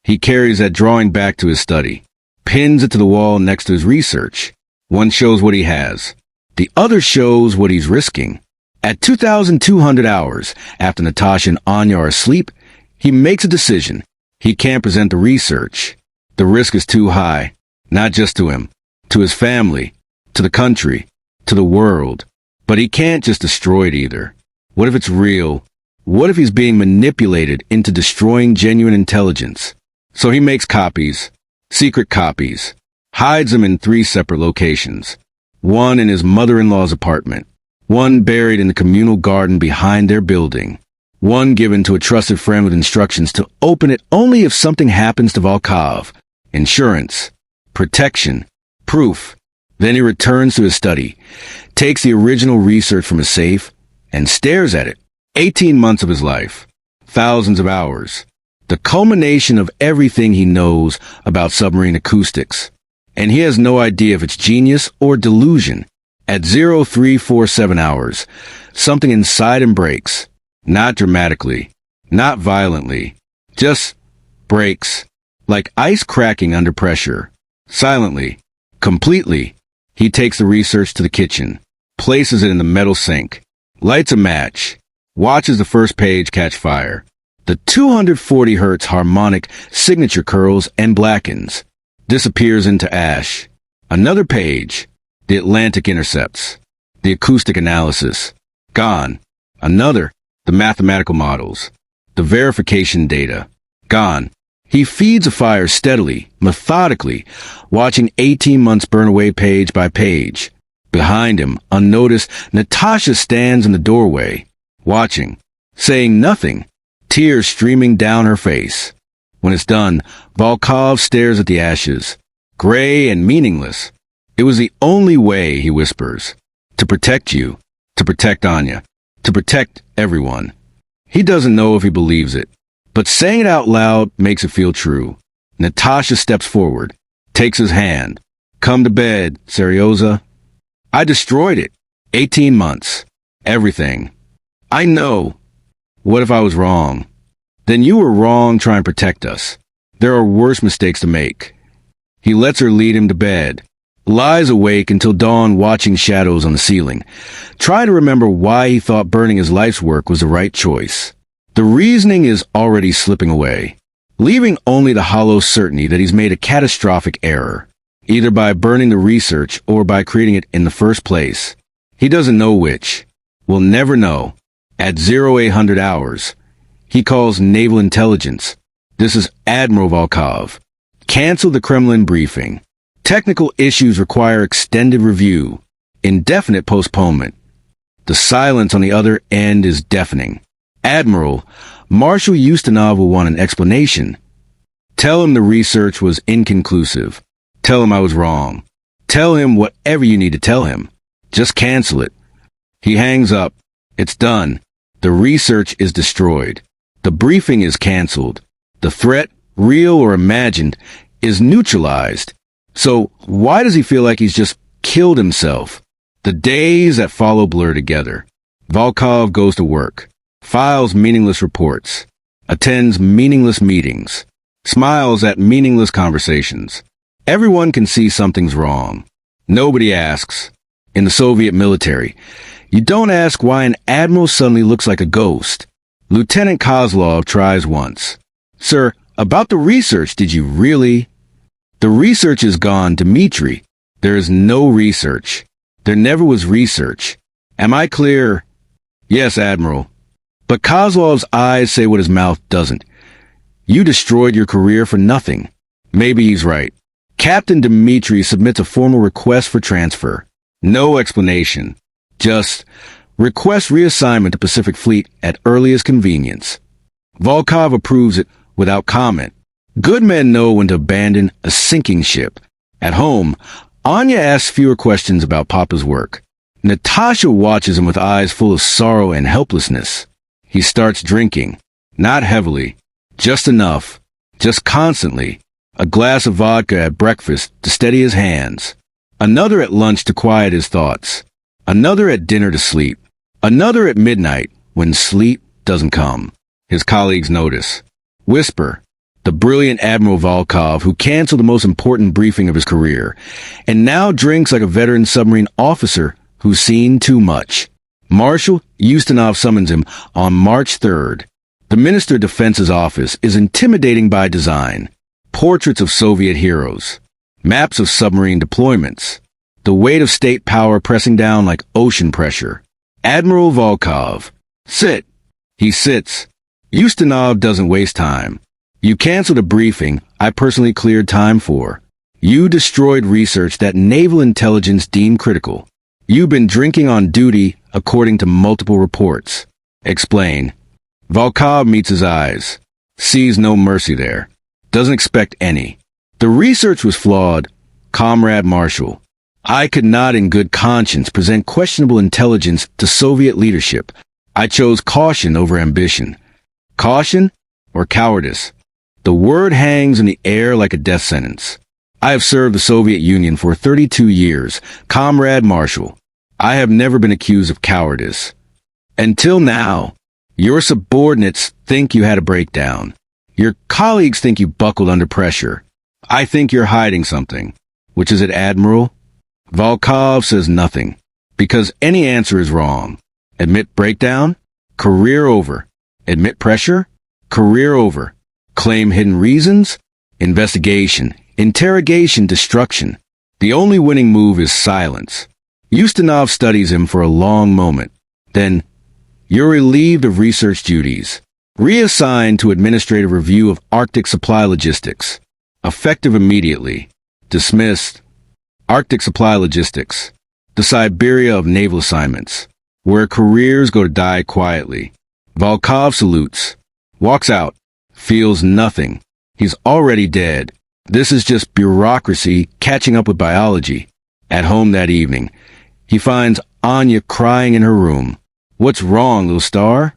He carries that drawing back to his study, pins it to the wall next to his research. One shows what he has. The other shows what he's risking. At 2,200 hours, after Natasha and Anya are asleep, he makes a decision. He can't present the research. The risk is too high, not just to him, to his family, to the country, to the world. But he can't just destroy it either. What if it's real? What if he's being manipulated into destroying genuine intelligence? So he makes copies, secret copies, hides them in 3 separate locations. One in his mother-in-law's apartment, one buried in the communal garden behind their building, one given to a trusted friend with instructions to open it only if something happens to Volkov. Insurance, protection, proof. Then he returns to his study, takes the original research from his safe, and stares at it. 18 months of his life, thousands of hours, the culmination of everything he knows about submarine acoustics. And he has no idea if it's genius or delusion. At 0347 hours, something inside him breaks. Not dramatically, not violently, just breaks. Like ice cracking under pressure. Silently, completely, he takes the research to the kitchen, places it in the metal sink, lights a match, watches the first page catch fire. The 240 Hz harmonic signature curls and blackens, disappears into ash. Another page, the Atlantic intercepts, the acoustic analysis, gone. Another, the mathematical models, the verification data, gone. He feeds a fire steadily, methodically, watching 18 months burn away page by page. Behind him, unnoticed, Natasha stands in the doorway, watching, saying nothing, tears streaming down her face. When it's done, Volkov stares at the ashes, gray and meaningless. "It was the only way," he whispers, "to protect you, to protect Anya, to protect everyone." He doesn't know if he believes it, but saying it out loud makes it feel true. Natasha steps forward, takes his hand. "Come to bed, Seryoza." "I destroyed it. 18 months. Everything." "I know." "What if I was wrong?" "Then you were wrong trying to protect us. There are worse mistakes to make." He lets her lead him to bed, lies awake until dawn watching shadows on the ceiling, trying to remember why he thought burning his life's work was the right choice. The reasoning is already slipping away, leaving only the hollow certainty that he's made a catastrophic error, either by burning the research or by creating it in the first place. He doesn't know which. Will never know. At 0800 hours, he calls Naval Intelligence. "This is Admiral Volkov. Cancel the Kremlin briefing. Technical issues require extended review. Indefinite postponement." The silence on the other end is deafening. "Admiral, Marshal Ustinov will want an explanation." "Tell him the research was inconclusive. Tell him I was wrong. Tell him whatever you need to tell him. Just cancel it." He hangs up. It's done. The research is destroyed. The briefing is canceled. The threat, real or imagined, is neutralized. So why does he feel like he's just killed himself? The days that follow blur together. Volkov goes to work, files meaningless reports, attends meaningless meetings, smiles at meaningless conversations. Everyone can see something's wrong. Nobody asks. In the Soviet military, you don't ask why an admiral suddenly looks like a ghost. Lieutenant Kozlov tries once. "Sir, about the research, did you really?" "The research is gone, Dmitri. There is no research. There never was research. Am I clear?" "Yes, Admiral." But Kozlov's eyes say what his mouth doesn't. "You destroyed your career for nothing." Maybe he's right. Captain Dmitri submits a formal request for transfer. No explanation. Just request reassignment to Pacific Fleet at earliest convenience. Volkov approves it without comment. Good men know when to abandon a sinking ship. At home, Anya asks fewer questions about Papa's work. Natasha watches him with eyes full of sorrow and helplessness. He starts drinking. Not heavily. Just enough. Just constantly. A glass of vodka at breakfast to steady his hands. Another at lunch to quiet his thoughts. Another at dinner to sleep. Another at midnight when sleep doesn't come. His colleagues notice. Whisper. The brilliant Admiral Volkov, who canceled the most important briefing of his career, and now drinks like a veteran submarine officer who's seen too much. Marshal Ustinov summons him on March 3rd. The Minister of Defense's office is intimidating by design. Portraits of Soviet heroes. Maps of submarine deployments. The weight of state power pressing down like ocean pressure. Admiral Volkov. Sit. He sits. Ustinov doesn't waste time. You canceled a briefing I personally cleared time for. You destroyed research that naval intelligence deemed critical. You've been drinking on duty according to multiple reports. Explain. Volkov meets his eyes. Sees no mercy there. Doesn't expect any. The research was flawed, Comrade Marshal. I could not in good conscience present questionable intelligence to Soviet leadership. I chose caution over ambition. Caution or cowardice? The word hangs in the air like a death sentence. I have served the Soviet Union for 32 years, Comrade Marshal. I have never been accused of cowardice. Until now, your subordinates think you had a breakdown. Your colleagues think you buckled under pressure. I think you're hiding something. Which is it, Admiral? Volkov says nothing, because any answer is wrong. Admit breakdown? Career over. Admit pressure? Career over. Claim hidden reasons? Investigation, interrogation, destruction. The only winning move is silence. Ustinov studies him for a long moment. Then, you're relieved of research duties. Reassigned to administrative review of Arctic supply logistics. Effective immediately. Dismissed. Arctic supply logistics. The Siberia of naval assignments. Where careers go to die quietly. Volkov salutes. Walks out. Feels nothing. He's already dead. This is just bureaucracy catching up with biology. At home that evening, he finds Anya crying in her room. What's wrong, little star?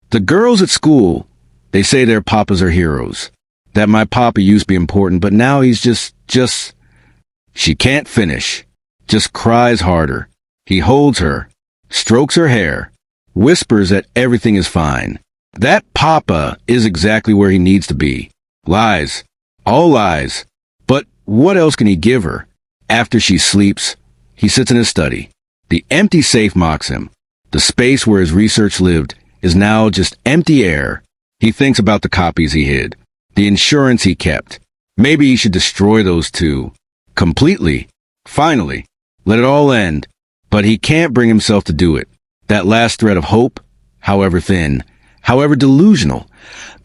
The girls at school, they say their papas are heroes. That my papa used to be important, but now he's just... She can't finish. Just cries harder. He holds her, strokes her hair, whispers that everything is fine. That papa is exactly where he needs to be. Lies. All lies. But what else can he give her? After she sleeps, he sits in his study. The empty safe mocks him. The space where his research lived is now just empty air. He thinks about the copies he hid, the insurance he kept. Maybe he should destroy those too. Completely. Finally. Let it all end. But he can't bring himself to do it. That last thread of hope, however thin, however delusional,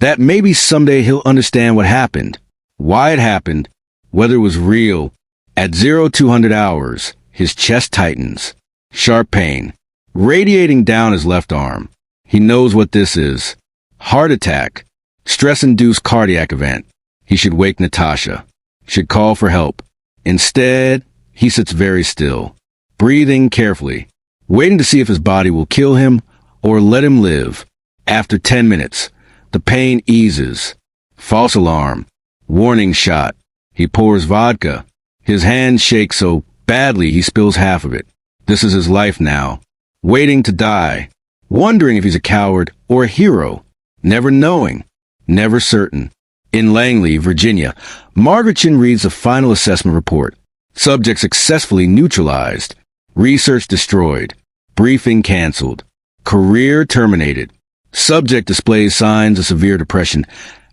that maybe someday he'll understand what happened, why it happened, whether it was real. At 0200 hours, his chest tightens. Sharp pain. Radiating down his left arm. He knows what this is. Heart attack. Stress-induced cardiac event. He should wake Natasha. Should call for help. Instead, he sits very still, breathing carefully, waiting to see if his body will kill him or let him live. After 10 minutes, the pain eases. False alarm. Warning shot. He pours vodka. His hands shake so badly he spills half of it. This is his life now. Waiting to die. Wondering if he's a coward or a hero. Never knowing. Never certain. In Langley, Virginia, Margaret Chin reads the final assessment report. Subject successfully neutralized. Research destroyed. Briefing canceled. Career terminated. Subject displays signs of severe depression,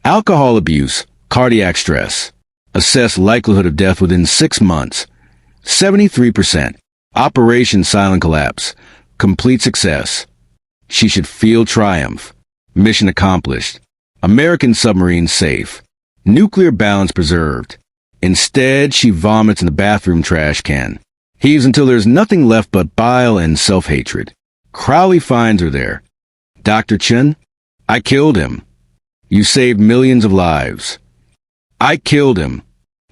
alcohol abuse, cardiac stress. Assess likelihood of death within 6 months. 73%. Operation silent collapse. Complete success. She should feel triumph. Mission accomplished. American submarine safe. Nuclear balance preserved. Instead, she vomits in the bathroom trash can. Heaves until there's nothing left but bile and self-hatred. Crowley finds her there. Dr. Chen, I killed him. You saved millions of lives. I killed him.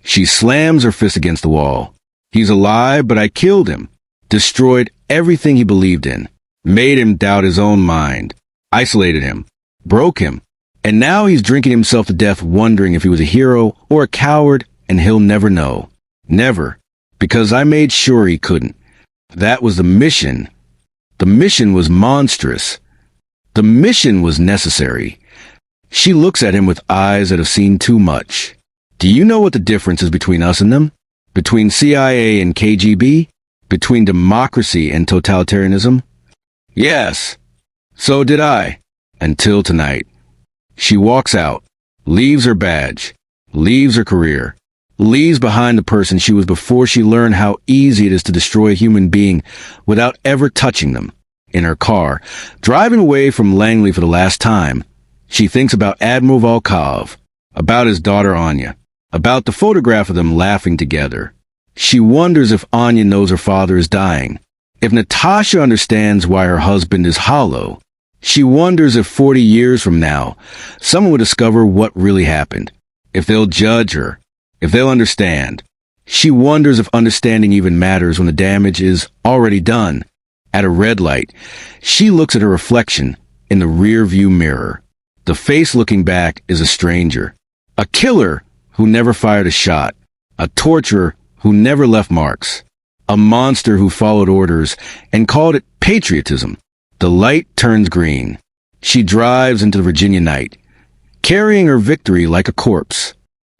She slams her fist against the wall. He's alive, but I killed him. Destroyed everything he believed in. Made him doubt his own mind. Isolated him. Broke him. And now he's drinking himself to death wondering if he was a hero or a coward, and he'll never know. Never. Because I made sure he couldn't. That was the mission. The mission was monstrous. The mission was necessary. She looks at him with eyes that have seen too much. Do you know what the difference is between us and them? Between CIA and KGB? Between democracy and totalitarianism? Yes. So did I. Until tonight. She walks out, leaves her badge, leaves her career, leaves behind the person she was before she learned how easy it is to destroy a human being without ever touching them. In her car, driving away from Langley for the last time, she thinks about Admiral Volkov, about his daughter Anya, about the photograph of them laughing together. She wonders if Anya knows her father is dying, if Natasha understands why her husband is hollow. She wonders if 40 years from now, someone will discover what really happened, if they'll judge her, if they'll understand. She wonders if understanding even matters when the damage is already done. At a red light, she looks at her reflection in the rear-view mirror. The face looking back is a stranger, a killer who never fired a shot, a torturer who never left marks, a monster who followed orders and called it patriotism. The light turns green. She drives into the Virginia night, carrying her victory like a corpse.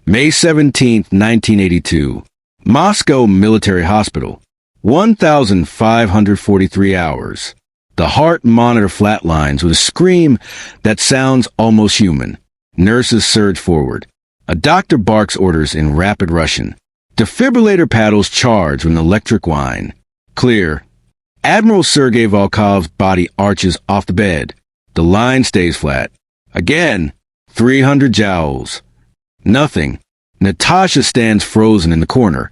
May 17, 1982. Moscow Military Hospital. 1,543 hours. The heart monitor flatlines with a scream that sounds almost human. Nurses surge forward. A doctor barks orders in rapid Russian. Defibrillator paddles charge with an electric whine. Clear. Admiral Sergei Volkov's body arches off the bed. The line stays flat. Again, 300 joules. Nothing. Natasha stands frozen in the corner,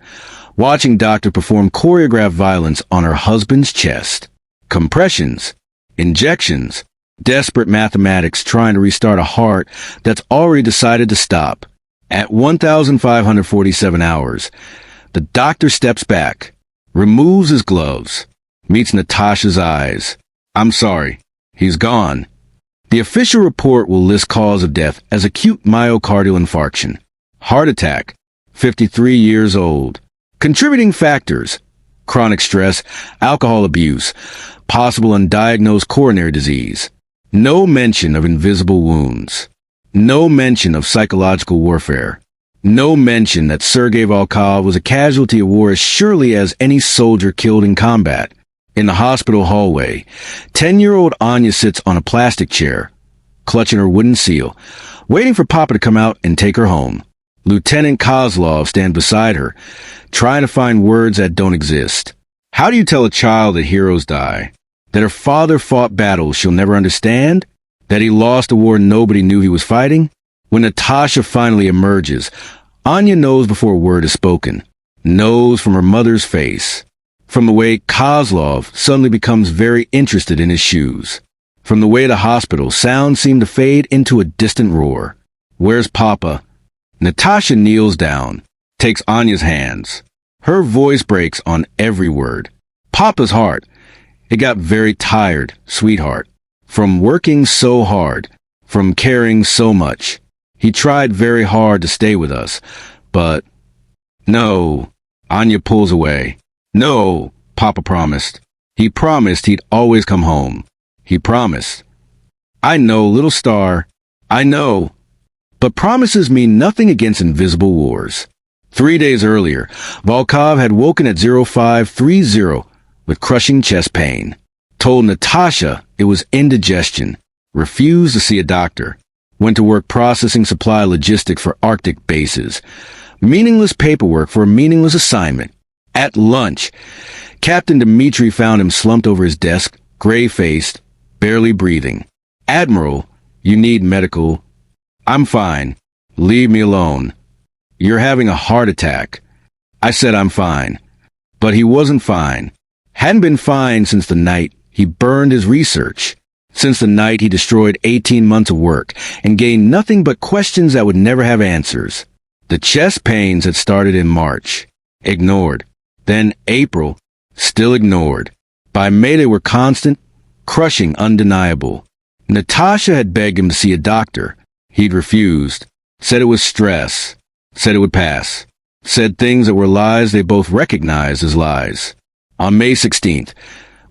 watching doctor perform choreographed violence on her husband's chest. Compressions, injections, desperate mathematics trying to restart a heart that's already decided to stop. At 1,547 hours, the doctor steps back, removes his gloves, meets Natasha's eyes. I'm sorry. He's gone. The official report will list cause of death as acute myocardial infarction. Heart attack. 53 years old. Contributing factors: chronic stress, alcohol abuse, possible undiagnosed coronary disease. No mention of invisible wounds. No mention of psychological warfare. No mention that Sergei Volkov was a casualty of war as surely as any soldier killed in combat. In the hospital hallway, 10-year-old Anya sits on a plastic chair, clutching her wooden seal, waiting for Papa to come out and take her home. Lieutenant Kozlov stands beside her, trying to find words that don't exist. How do you tell a child that heroes die? That her father fought battles she'll never understand? That he lost a war nobody knew he was fighting? When Natasha finally emerges, Anya knows before a word is spoken. Knows from her mother's face. From the way Kozlov suddenly becomes very interested in his shoes. From the way the hospital sounds seem to fade into a distant roar. Where's Papa? Natasha kneels down, takes Anya's hands. Her voice breaks on every word. Papa's heart. It got very tired, sweetheart. From working so hard, from caring so much. He tried very hard to stay with us, but... No. Anya pulls away. No, Papa promised. He promised he'd always come home. He promised. I know, little star. I know. But promises mean nothing against invisible wars. 3 days earlier, Volkov had woken at 0530 with crushing chest pain. Told Natasha it was indigestion. Refused to see a doctor. Went to work processing supply logistics for Arctic bases. Meaningless paperwork for a meaningless assignment. At lunch, Captain Dmitri found him slumped over his desk, gray-faced, barely breathing. Admiral, you need medical. I'm fine. Leave me alone. You're having a heart attack. I said I'm fine. But he wasn't fine. Hadn't been fine since the night he burned his research. Since the night he destroyed 18 months of work and gained nothing but questions that would never have answers. The chest pains had started in March. Ignored. Then April. Still ignored. By May they were constant, crushing, undeniable. Natasha had begged him to see a doctor. He'd refused. Said it was stress. Said it would pass. Said things that were lies they both recognized as lies. On May 16th,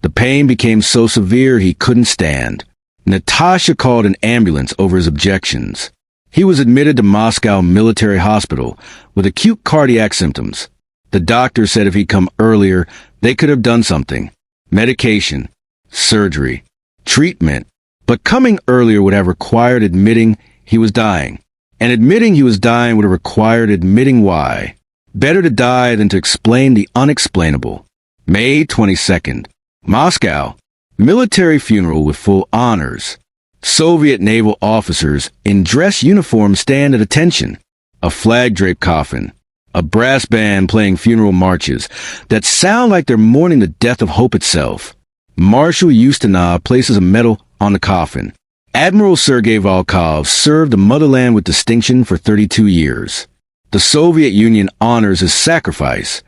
the pain became so severe he couldn't stand. Natasha called an ambulance over his objections. He was admitted to Moscow Military Hospital with acute cardiac symptoms. The doctor said if he'd come earlier, they could have done something. Medication, surgery, treatment. But coming earlier would have required admitting he was dying. And admitting he was dying would have required admitting why. Better to die than to explain the unexplainable. May 22nd. Moscow. Military funeral with full honors. Soviet naval officers in dress uniform stand at attention. A flag-draped coffin. A brass band playing funeral marches that sound like they're mourning the death of hope itself. Marshal Ustinov places a medal on the coffin. Admiral Sergei Volkov served the motherland with distinction for 32 years. The Soviet Union honors his sacrifice.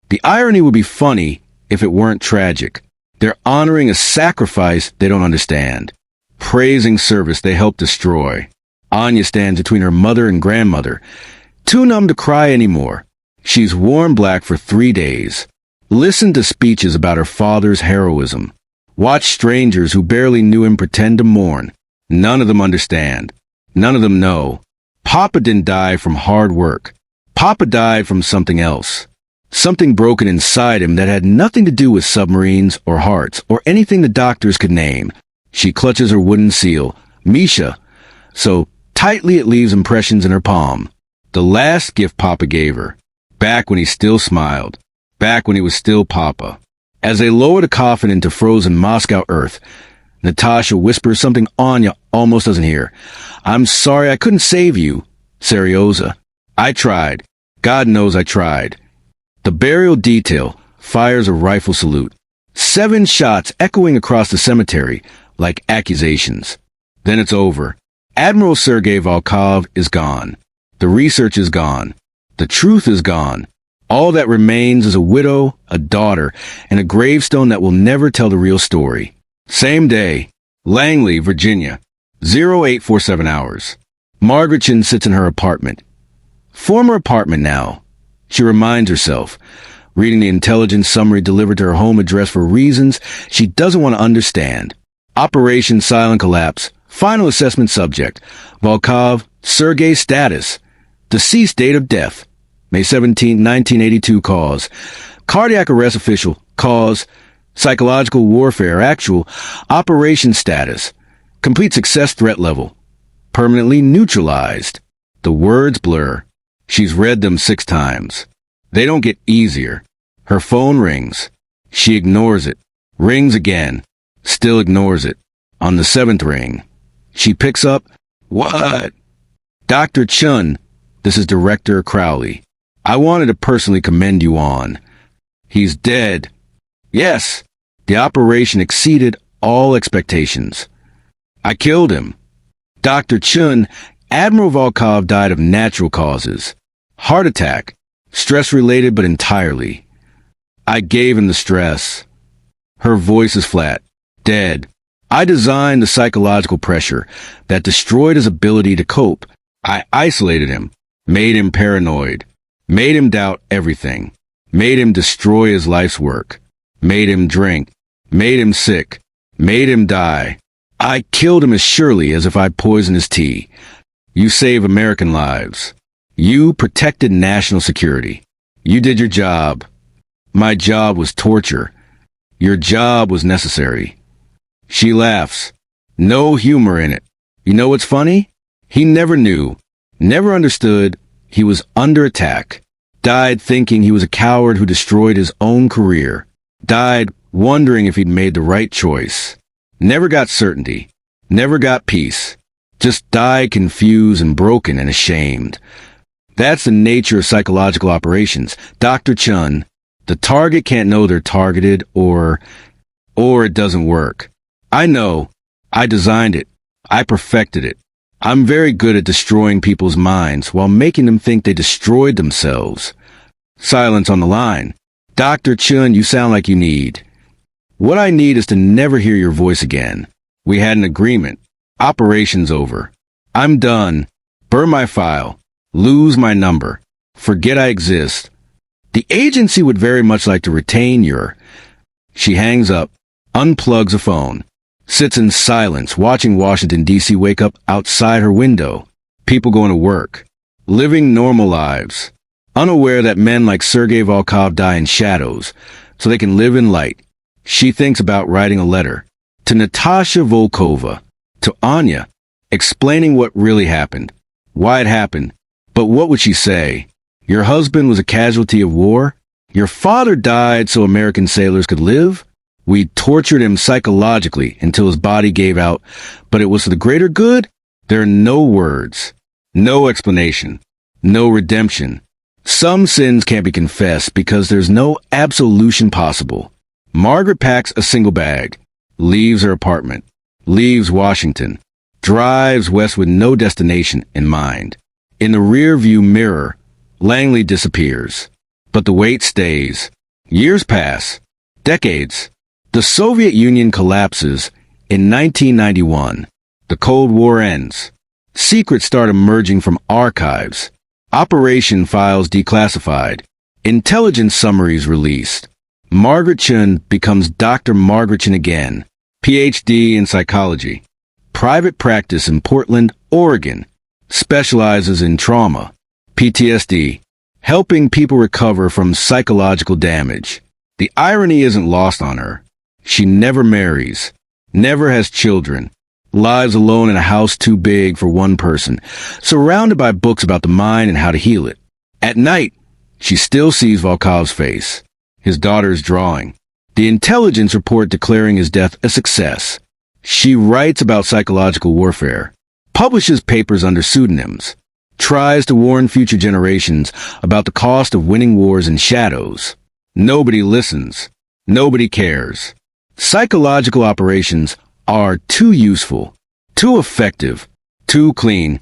The irony would be funny if it weren't tragic. They're honoring a sacrifice they don't understand. Praising service they helped destroy. Anya stands between her mother and grandmother, too numb to cry anymore. She's worn black for 3 days. Listen to speeches about her father's heroism. Watch strangers who barely knew him pretend to mourn. None of them understand. None of them know. Papa didn't die from hard work. Papa died from something else. Something broken inside him that had nothing to do with submarines or hearts or anything the doctors could name. She clutches her wooden seal, Misha, so tightly it leaves impressions in her palm. The last gift Papa gave her. Back when he still smiled. Back when he was still Papa. As they lower the coffin into frozen Moscow earth, Natasha whispers something Anya almost doesn't hear. I'm sorry I couldn't save you, Seryoza. I tried. God knows I tried. The burial detail fires a rifle salute. 7 shots echoing across the cemetery like accusations. Then it's over. Admiral Sergei Volkov is gone. The research is gone. The truth is gone. All that remains is a widow, a daughter, and a gravestone that will never tell the real story. Same day. Langley, Virginia. 0847 hours. Margaretchen sits in her apartment. Former apartment now. She reminds herself, reading the intelligence summary delivered to her home address for reasons she doesn't want to understand. Operation Silent Collapse. Final assessment subject. Volkov, Sergei status. Deceased date of death. May 17, 1982 cause. Cardiac arrest official. Cause. Psychological warfare actual. Operation status. Complete success threat level. Permanently neutralized. The words blur. She's read them 6 times. They don't get easier. Her phone rings. She ignores it. Rings again. Still ignores it. On the 7th ring, she picks up. What? Dr. Chun, this is Director Crowley. I wanted to personally commend you on. He's dead. Yes, the operation exceeded all expectations. I killed him. Dr. Chun, Admiral Volkov died of natural causes. Heart attack. Stress-related but entirely. I gave him the stress. Her voice is flat. Dead. I designed the psychological pressure that destroyed his ability to cope. I isolated him, made him paranoid, made him doubt everything, made him destroy his life's work, made him drink, made him sick, made him die. I killed him as surely as if I'd poisoned his tea. You save American lives. You protected national security. You did your job. My job was torture. Your job was necessary. She laughs. No humor in it. You know what's funny? He never knew, never understood he was under attack. Died thinking he was a coward who destroyed his own career. Died wondering if he'd made the right choice. Never got certainty. Never got peace. Just died confused and broken and ashamed. That's the nature of psychological operations. Dr. Chun, the target can't know they're targeted or it doesn't work. I know. I designed it. I perfected it. I'm very good at destroying people's minds while making them think they destroyed themselves. Silence on the line. Dr. Chun, you sound like you need. What I need is to never hear your voice again. We had an agreement. Operation's over. I'm done. Burn my file. Lose my number. Forget I exist. The agency would very much like to retain your... She hangs up, unplugs a phone. Sits in silence, watching Washington, D.C. wake up outside her window. People going to work. Living normal lives. Unaware that men like Sergei Volkov die in shadows, so they can live in light. She thinks about writing a letter. To Natasha Volkova. To Anya. Explaining what really happened. Why it happened. But what would she say? Your husband was a casualty of war? Your father died so American sailors could live? We tortured him psychologically until his body gave out, but it was for the greater good? There are no words, no explanation, no redemption. Some sins can't be confessed because there's no absolution possible. Margaret packs a single bag, leaves her apartment, leaves Washington, drives west with no destination in mind. In the rear-view mirror, Langley disappears. But the wait stays. Years pass. Decades. The Soviet Union collapses in 1991. The Cold War ends. Secrets start emerging from archives. Operation files declassified. Intelligence summaries released. Margaret Chun becomes Dr. Margaret Chun again. PhD in psychology. Private practice in Portland, Oregon. Specializes in trauma. PTSD. Helping people recover from psychological damage. The irony isn't lost on her. She never marries, never has children, lives alone in a house too big for one person, surrounded by books about the mind and how to heal it. At night, she still sees Volkov's face, his daughter's drawing, the intelligence report declaring his death a success. She writes about psychological warfare, publishes papers under pseudonyms, tries to warn future generations about the cost of winning wars in shadows. Nobody listens. Nobody cares. Psychological operations are too useful, too effective, too clean.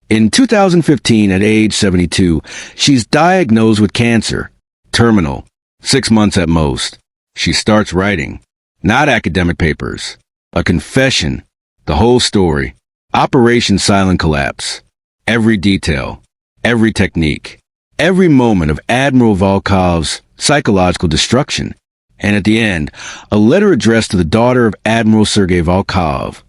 In 2015, at age 72, she's diagnosed with cancer. Terminal. 6 months at most. She starts writing. Not academic papers. A confession. The whole story. Operation Silent Collapse. Every detail. Every technique. Every moment of Admiral Volkov's psychological destruction. And at the end, a letter addressed to the daughter of Admiral Sergei Volkov.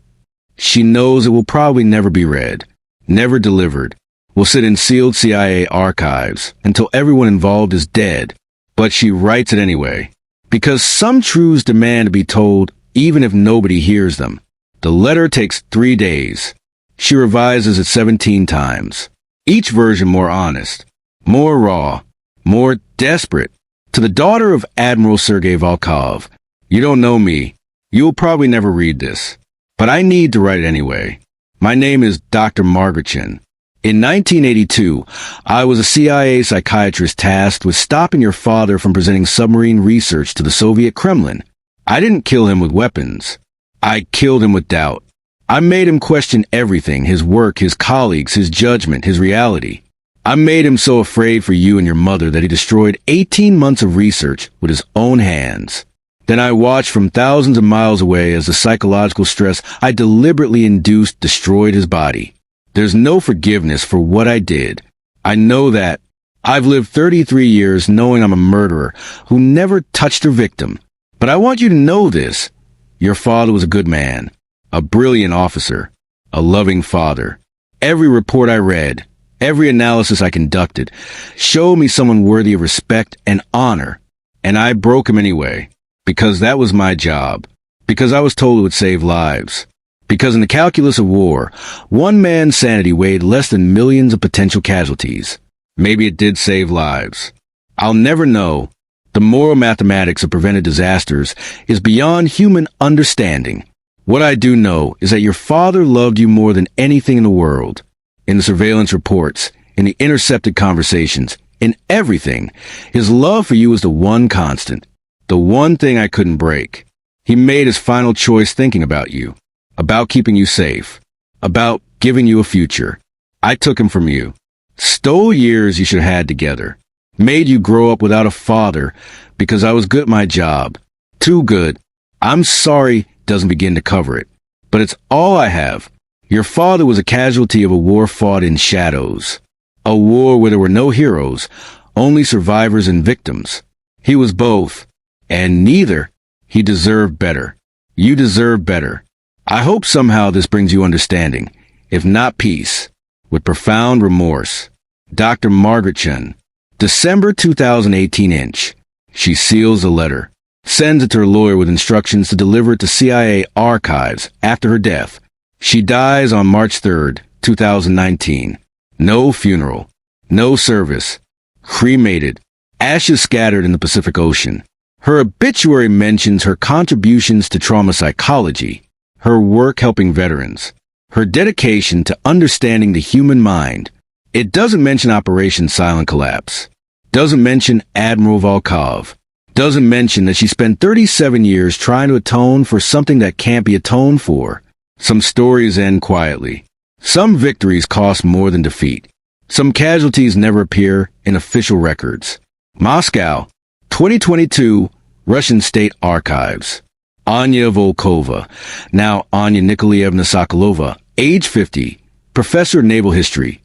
She knows it will probably never be read, never delivered, will sit in sealed CIA archives until everyone involved is dead. But she writes it anyway, because some truths demand to be told even if nobody hears them. The letter takes 3 days. She revises it 17 times, each version more honest, more raw, more desperate. To the daughter of Admiral Sergei Volkov, you don't know me. You'll probably never read this. But I need to write it anyway. My name is Dr. Margaret Chun. In 1982, I was a CIA psychiatrist tasked with stopping your father from presenting submarine research to the Soviet Kremlin. I didn't kill him with weapons. I killed him with doubt. I made him question everything, his work, his colleagues, his judgment, his reality. I made him so afraid for you and your mother that he destroyed 18 months of research with his own hands. Then I watched from thousands of miles away as the psychological stress I deliberately induced destroyed his body. There's no forgiveness for what I did. I know that. I've lived 33 years knowing I'm a murderer who never touched her victim. But I want you to know this. Your father was a good man, a brilliant officer, a loving father. Every report I read, every analysis I conducted showed me someone worthy of respect and honor, and I broke him anyway, because that was my job, because I was told it would save lives, because in the calculus of war, one man's sanity weighed less than millions of potential casualties. Maybe it did save lives. I'll never know. The moral mathematics of prevented disasters is beyond human understanding. What I do know is that your father loved you more than anything in the world. In the surveillance reports, in the intercepted conversations, in everything, his love for you was the one constant, the one thing I couldn't break. He made his final choice thinking about you, about keeping you safe, about giving you a future. I took him from you, stole years you should have had together, made you grow up without a father because I was good at my job. Too good. I'm sorry doesn't begin to cover it, but it's all I have. Your father was a casualty of a war fought in shadows. A war where there were no heroes, only survivors and victims. He was both, and neither. He deserved better. You deserve better. I hope somehow this brings you understanding, if not peace. With profound remorse. Dr. Margaret Chun. December 2018 inch. She seals the letter, sends it to her lawyer with instructions to deliver it to CIA archives after her death. She dies on March 3rd, 2019. No funeral, no service, cremated, ashes scattered in the Pacific Ocean. Her obituary mentions her contributions to trauma psychology, her work helping veterans, her dedication to understanding the human mind. It doesn't mention Operation Silent Collapse, doesn't mention Admiral Volkov, doesn't mention that she spent 37 years trying to atone for something that can't be atoned for. Some stories end quietly. Some victories cost more than defeat. Some casualties never appear in official records. Moscow, 2022, Russian State Archives. Anya Volkova, now Anya Nikolaevna Sokolova, age 50, professor of naval history,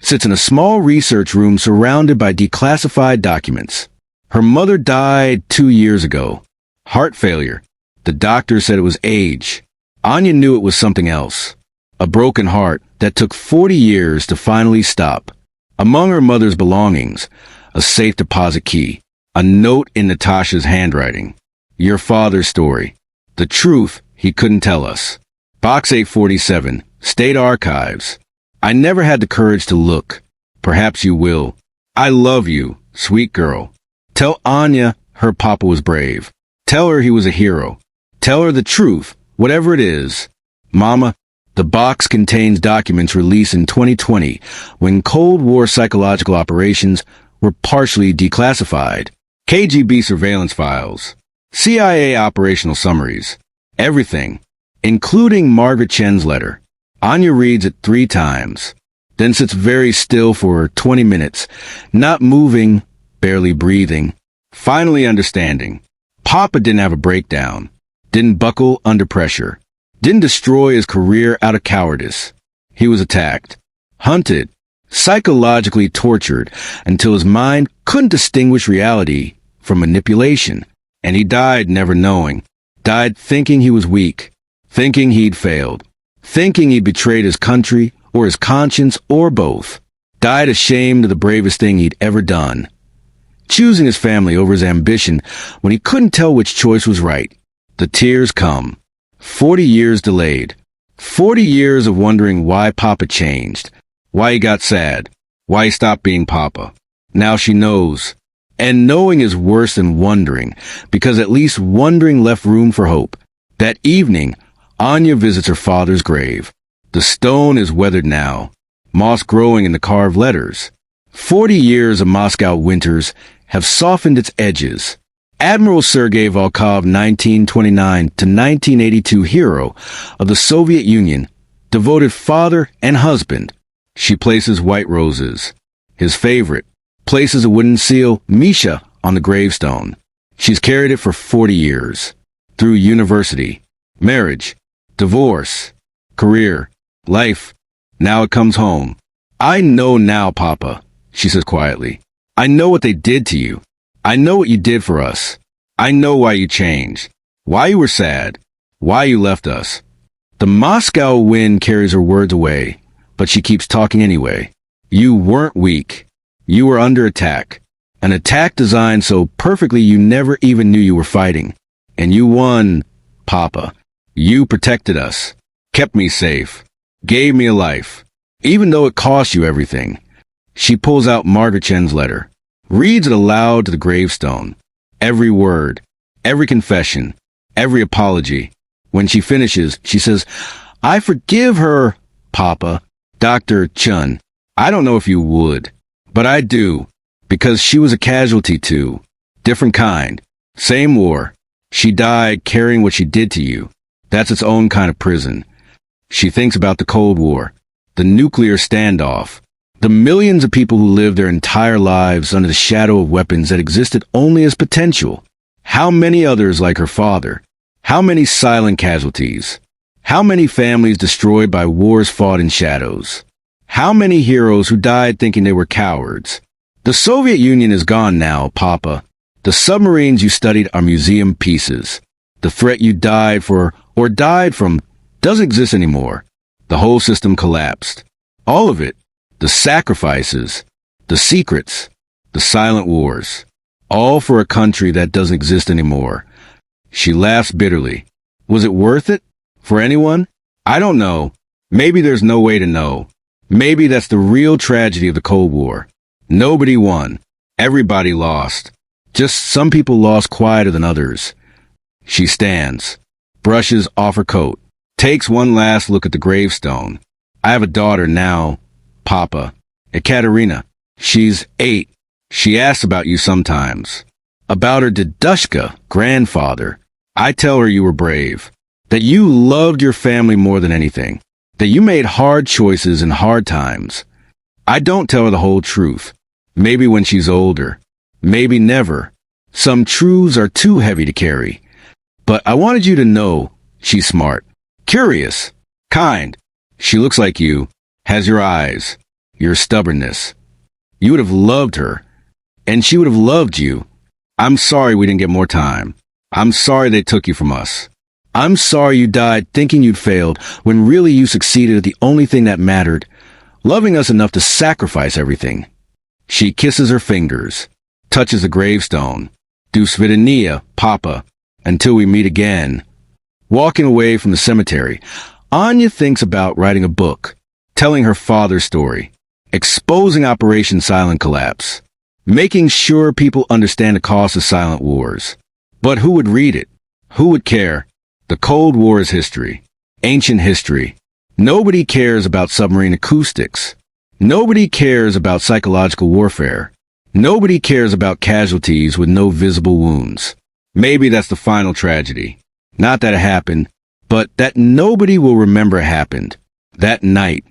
sits in a small research room surrounded by declassified documents. Her mother died 2 years ago. Heart failure. The doctor said it was age. Anya knew it was something else. A broken heart that took 40 years to finally stop. Among her mother's belongings, a safe deposit key, a note in Natasha's handwriting. Your father's story. The truth he couldn't tell us. Box 847, State Archives. I never had the courage to look. Perhaps you will. I love you, sweet girl. Tell Anya her papa was brave. Tell her he was a hero. Tell her the truth, whatever it is. Mama, the box contains documents released in 2020 when Cold War psychological operations were partially declassified. KGB surveillance files. CIA operational summaries. Everything, including Margaret Chen's letter. Anya reads it 3 times, then sits very still for 20 minutes, not moving, barely breathing, finally understanding. Papa didn't have a breakdown, didn't buckle under pressure, didn't destroy his career out of cowardice. He was attacked, hunted, psychologically tortured until his mind couldn't distinguish reality from manipulation, and he died never knowing, died thinking he was weak, thinking he'd failed, thinking he betrayed his country or his conscience or both, died ashamed of the bravest thing he'd ever done, choosing his family over his ambition when he couldn't tell which choice was right. The tears come. 40 years delayed. 40 years of wondering why Papa changed, why he got sad, why he stopped being Papa. Now she knows. And knowing is worse than wondering, because at least wondering left room for hope. That evening, Anya visits her father's grave. The stone is weathered now, moss growing in the carved letters. 40 years of Moscow winters have softened its edges. Admiral Sergei Volkov, 1929 to 1982 hero of the Soviet Union, devoted father and husband. She places white roses. His favorite, places a wooden seal, Misha, on the gravestone. She's carried it for 40 years. Through university, marriage, divorce, career, life. Now it comes home. I know now, Papa, she says quietly. I know what they did to you. I know what you did for us. I know why you changed, why you were sad, why you left us. The Moscow wind carries her words away, but she keeps talking anyway. You weren't weak. You were under attack. An attack designed so perfectly you never even knew you were fighting. And you won, Papa. You protected us, kept me safe, gave me a life, even though it cost you everything. She pulls out Margaret Chen's letter, reads it aloud to the gravestone. Every word, every confession, every apology. When she finishes, she says, I forgive her, Papa. Dr. Chun, I don't know if you would, but I do, because she was a casualty too. Different kind. Same war. She died carrying what she did to you. That's its own kind of prison. She thinks about the Cold War, the nuclear standoff, the millions of people who lived their entire lives under the shadow of weapons that existed only as potential. How many others like her father? How many silent casualties? How many families destroyed by wars fought in shadows? How many heroes who died thinking they were cowards? The Soviet Union is gone now, Papa. The submarines you studied are museum pieces. The threat you died for or died from doesn't exist anymore. The whole system collapsed. All of it. The sacrifices, the secrets, the silent wars. All for a country that doesn't exist anymore. She laughs bitterly. Was it worth it? For anyone? I don't know. Maybe there's no way to know. Maybe that's the real tragedy of the Cold War. Nobody won. Everybody lost. Just some people lost quieter than others. She stands, brushes off her coat, takes one last look at the gravestone. I have a daughter now, Papa. Ekaterina. She's 8. She asks about you sometimes. About her dedushka, grandfather. I tell her you were brave. That you loved your family more than anything. That you made hard choices in hard times. I don't tell her the whole truth. Maybe when she's older. Maybe never. Some truths are too heavy to carry. But I wanted you to know she's smart. Curious. Kind. She looks like you. Has your eyes. Your stubbornness. You would have loved her. And she would have loved you. I'm sorry we didn't get more time. I'm sorry they took you from us. I'm sorry you died thinking you'd failed when really you succeeded at the only thing that mattered, loving us enough to sacrifice everything. She kisses her fingers, touches the gravestone. Do svidaniya, Papa, until we meet again. Walking away from the cemetery, Anya thinks about writing a book, telling her father's story, exposing Operation Silent Collapse, making sure people understand the cost of silent wars. But who would read it? Who would care? The Cold War is history. Ancient history. Nobody cares about submarine acoustics. Nobody cares about psychological warfare. Nobody cares about casualties with no visible wounds. Maybe that's the final tragedy. Not that it happened, but that nobody will remember happened. That night,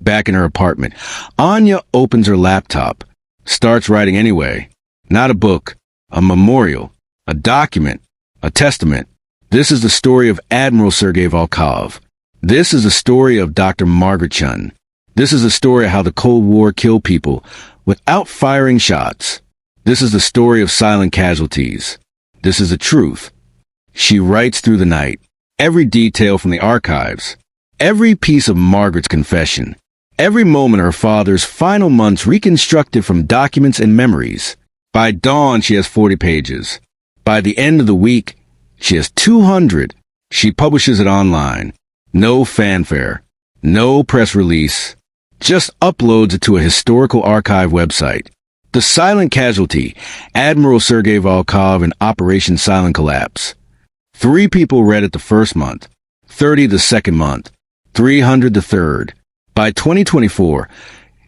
back in her apartment, Anya opens her laptop, starts writing anyway. Not a book, a memorial, a document, a testament. This is the story of Admiral Sergei Volkov. This is the story of Dr. Margaret Chun. This is the story of how the Cold War killed people without firing shots. This is the story of silent casualties. This is the truth. She writes through the night, every detail from the archives, every piece of Margaret's confession, every moment of her father's final months reconstructed from documents and memories. By dawn, she has 40 pages. By the end of the week, she has 200. She publishes it online. No fanfare. No press release. Just uploads it to a historical archive website. The Silent Casualty, Admiral Sergei Volkov and Operation Silent Collapse. 3 people read it the first month, 30 the second month, 300 the third. By 2024,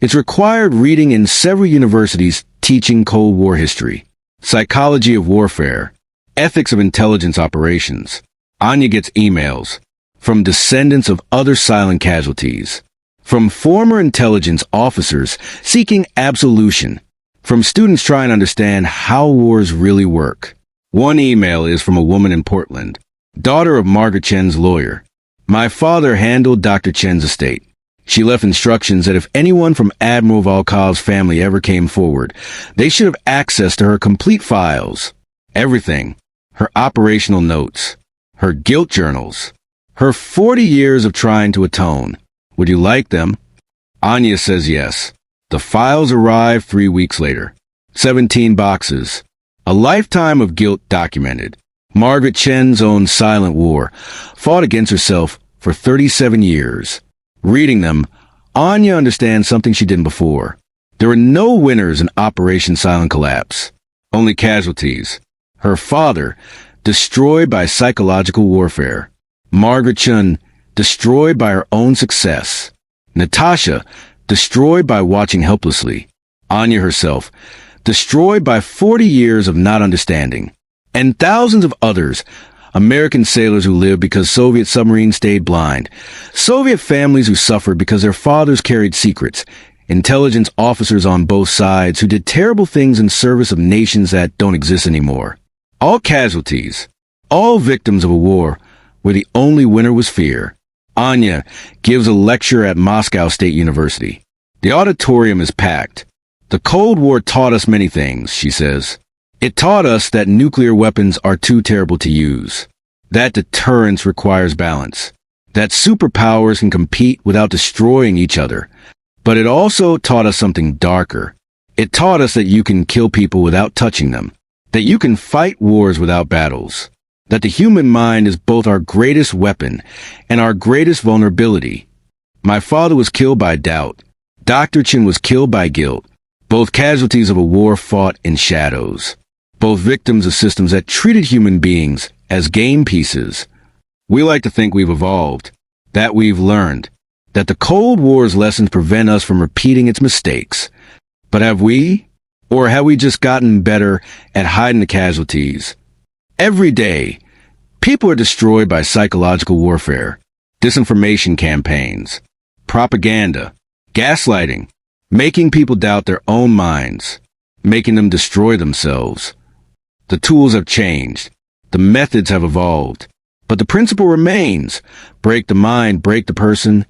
it's required reading in several universities teaching Cold War history, psychology of warfare, ethics of intelligence operations. Anya gets emails from descendants of other silent casualties, from former intelligence officers seeking absolution, from students trying to understand how wars really work. One email is from a woman in Portland, daughter of Margaret Chen's lawyer. My father handled Dr. Chen's estate. She left instructions that if anyone from Admiral Volkov's family ever came forward, they should have access to her complete files. Everything. Her operational notes. Her guilt journals. Her 40 years of trying to atone. Would you like them? Anya says yes. The files arrive 3 weeks later. 17 boxes. A lifetime of guilt documented. Margaret Chen's own silent war, fought against herself for 37 years. Reading them, Anya understands something she didn't before. There were no winners in Operation Silent Collapse. Only casualties. Her father, destroyed by psychological warfare. Margaret Chun, destroyed by her own success. Natasha, destroyed by watching helplessly. Anya herself, destroyed by 40 years of not understanding. And thousands of others, American sailors who lived because Soviet submarines stayed blind, Soviet families who suffered because their fathers carried secrets, intelligence officers on both sides who did terrible things in service of nations that don't exist anymore. All casualties, all victims of a war where the only winner was fear. Anya gives a lecture at Moscow State University. The auditorium is packed. The Cold War taught us many things, she says. It taught us that nuclear weapons are too terrible to use, that deterrence requires balance. that superpowers can compete without destroying each other. But it also taught us something darker. It taught us that you can kill people without touching them, that you can fight wars without battles, that the human mind is both our greatest weapon and our greatest vulnerability. My father was killed by doubt. Dr. Chen was killed by guilt. Both casualties of a war fought in shadows. Both victims of systems that treated human beings as game pieces. We like to think we've evolved, that we've learned, that the Cold War's lessons prevent us from repeating its mistakes. But have we? Or have we just gotten better at hiding the casualties? Every day, people are destroyed by psychological warfare, disinformation campaigns, propaganda, gaslighting, making people doubt their own minds, making them destroy themselves. The tools have changed. The methods have evolved. But the principle remains. Break the mind, break the person.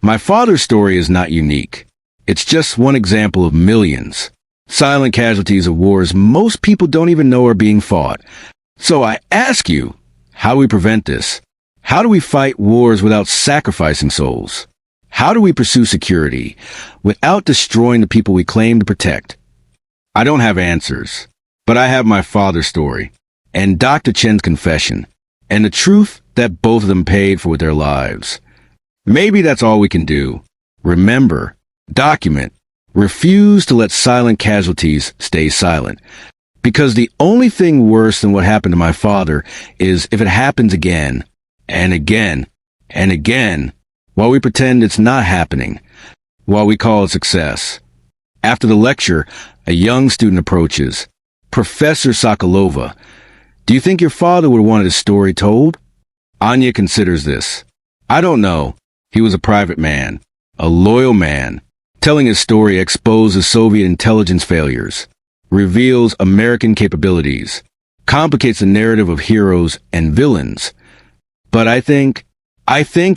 My father's story is not unique. It's just one example of millions. Silent casualties of wars most people don't even know are being fought. So I ask you, how do we prevent this? How do we fight wars without sacrificing souls? How do we pursue security without destroying the people we claim to protect? I don't have answers, but I have my father's story, and Dr. Chen's confession, and the truth that both of them paid for with their lives. Maybe that's all we can do. Remember, document, refuse to let silent casualties stay silent. Because the only thing worse than what happened to my father is if it happens again, and again, and again, while we pretend it's not happening, while we call it success. After the lecture, a young student approaches. Professor Sokolova, do you think your father would have wanted his story told? Anya considers this. I don't know. He was a private man, a loyal man. Telling his story exposes Soviet intelligence failures, reveals American capabilities, complicates the narrative of heroes and villains. But I think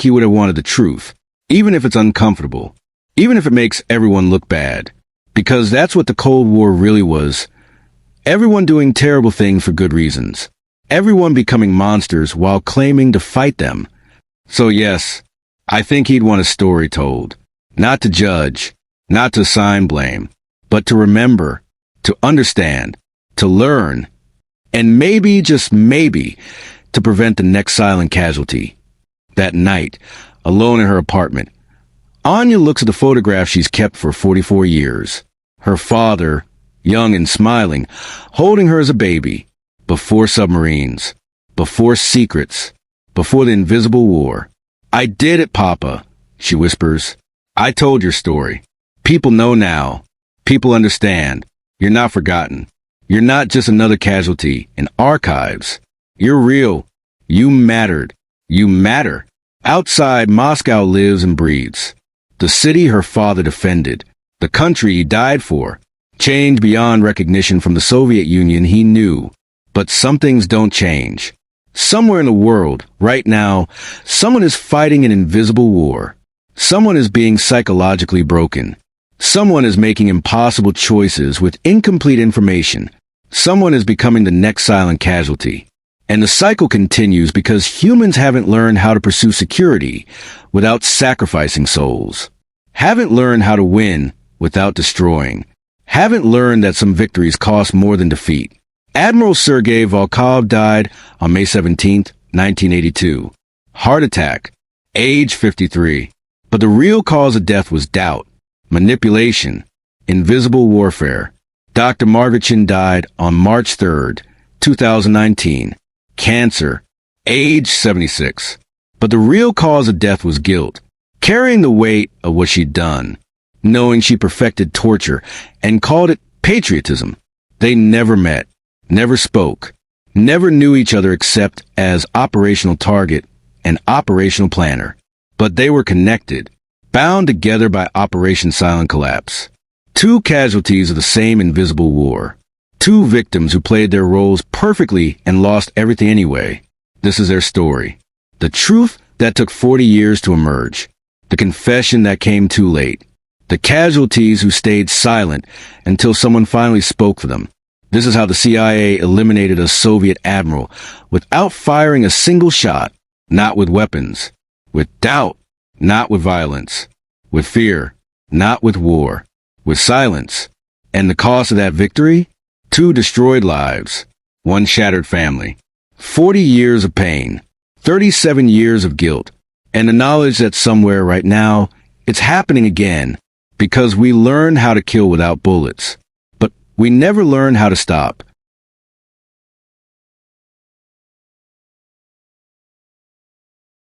he would have wanted the truth, even if it's uncomfortable, even if it makes everyone look bad, because that's what the Cold War really was. Everyone doing terrible things for good reasons. Everyone becoming monsters while claiming to fight them. So yes, I think he'd want a story told. Not to judge, not to assign blame, but to remember, to understand, to learn, and maybe, just maybe, to prevent the next silent casualty. That night, alone in her apartment, Anya looks at the photograph she's kept for 44 years. Her father, young and smiling, holding her as a baby, before submarines, before secrets, before the invisible war. I did it, Papa, she whispers. I told your story. People know now. People understand. You're not forgotten. You're not just another casualty in archives. You're real. You mattered. You matter. Outside, Moscow lives and breathes. The city her father defended. The country he died for. Changed beyond recognition from the Soviet Union he knew. But some things don't change. Somewhere in the world, right now, someone is fighting an invisible war. Someone is being psychologically broken. Someone is making impossible choices with incomplete information. Someone is becoming the next silent casualty. And the cycle continues because humans haven't learned how to pursue security without sacrificing souls. Haven't learned how to win without destroying. Haven't learned that some victories cost more than defeat. Admiral Sergei Volkov died on May 17, 1982. Heart attack. Age 53. But the real cause of death was doubt, manipulation, invisible warfare. Dr. Margochin died on March 3, 2019. Cancer. Age 76. But the real cause of death was guilt, carrying the weight of what she'd done, knowing she perfected torture, and called it patriotism. They never met, never spoke, never knew each other except as operational target and operational planner. But they were connected, bound together by Operation Silent Collapse. Two casualties of the same invisible war. Two victims who played their roles perfectly and lost everything anyway. This is their story. The truth that took 40 years to emerge. The confession that came too late. The casualties who stayed silent until someone finally spoke for them. This is how the CIA eliminated a Soviet admiral without firing a single shot, not with weapons, With doubt, not with violence. With fear, not with war. With silence. And the cost of that victory? 2 destroyed lives. 1 shattered family. 40 years of pain. 37 years of guilt. And the knowledge that somewhere right now, it's happening again. Because we learn how to kill without bullets. But we never learn how to stop.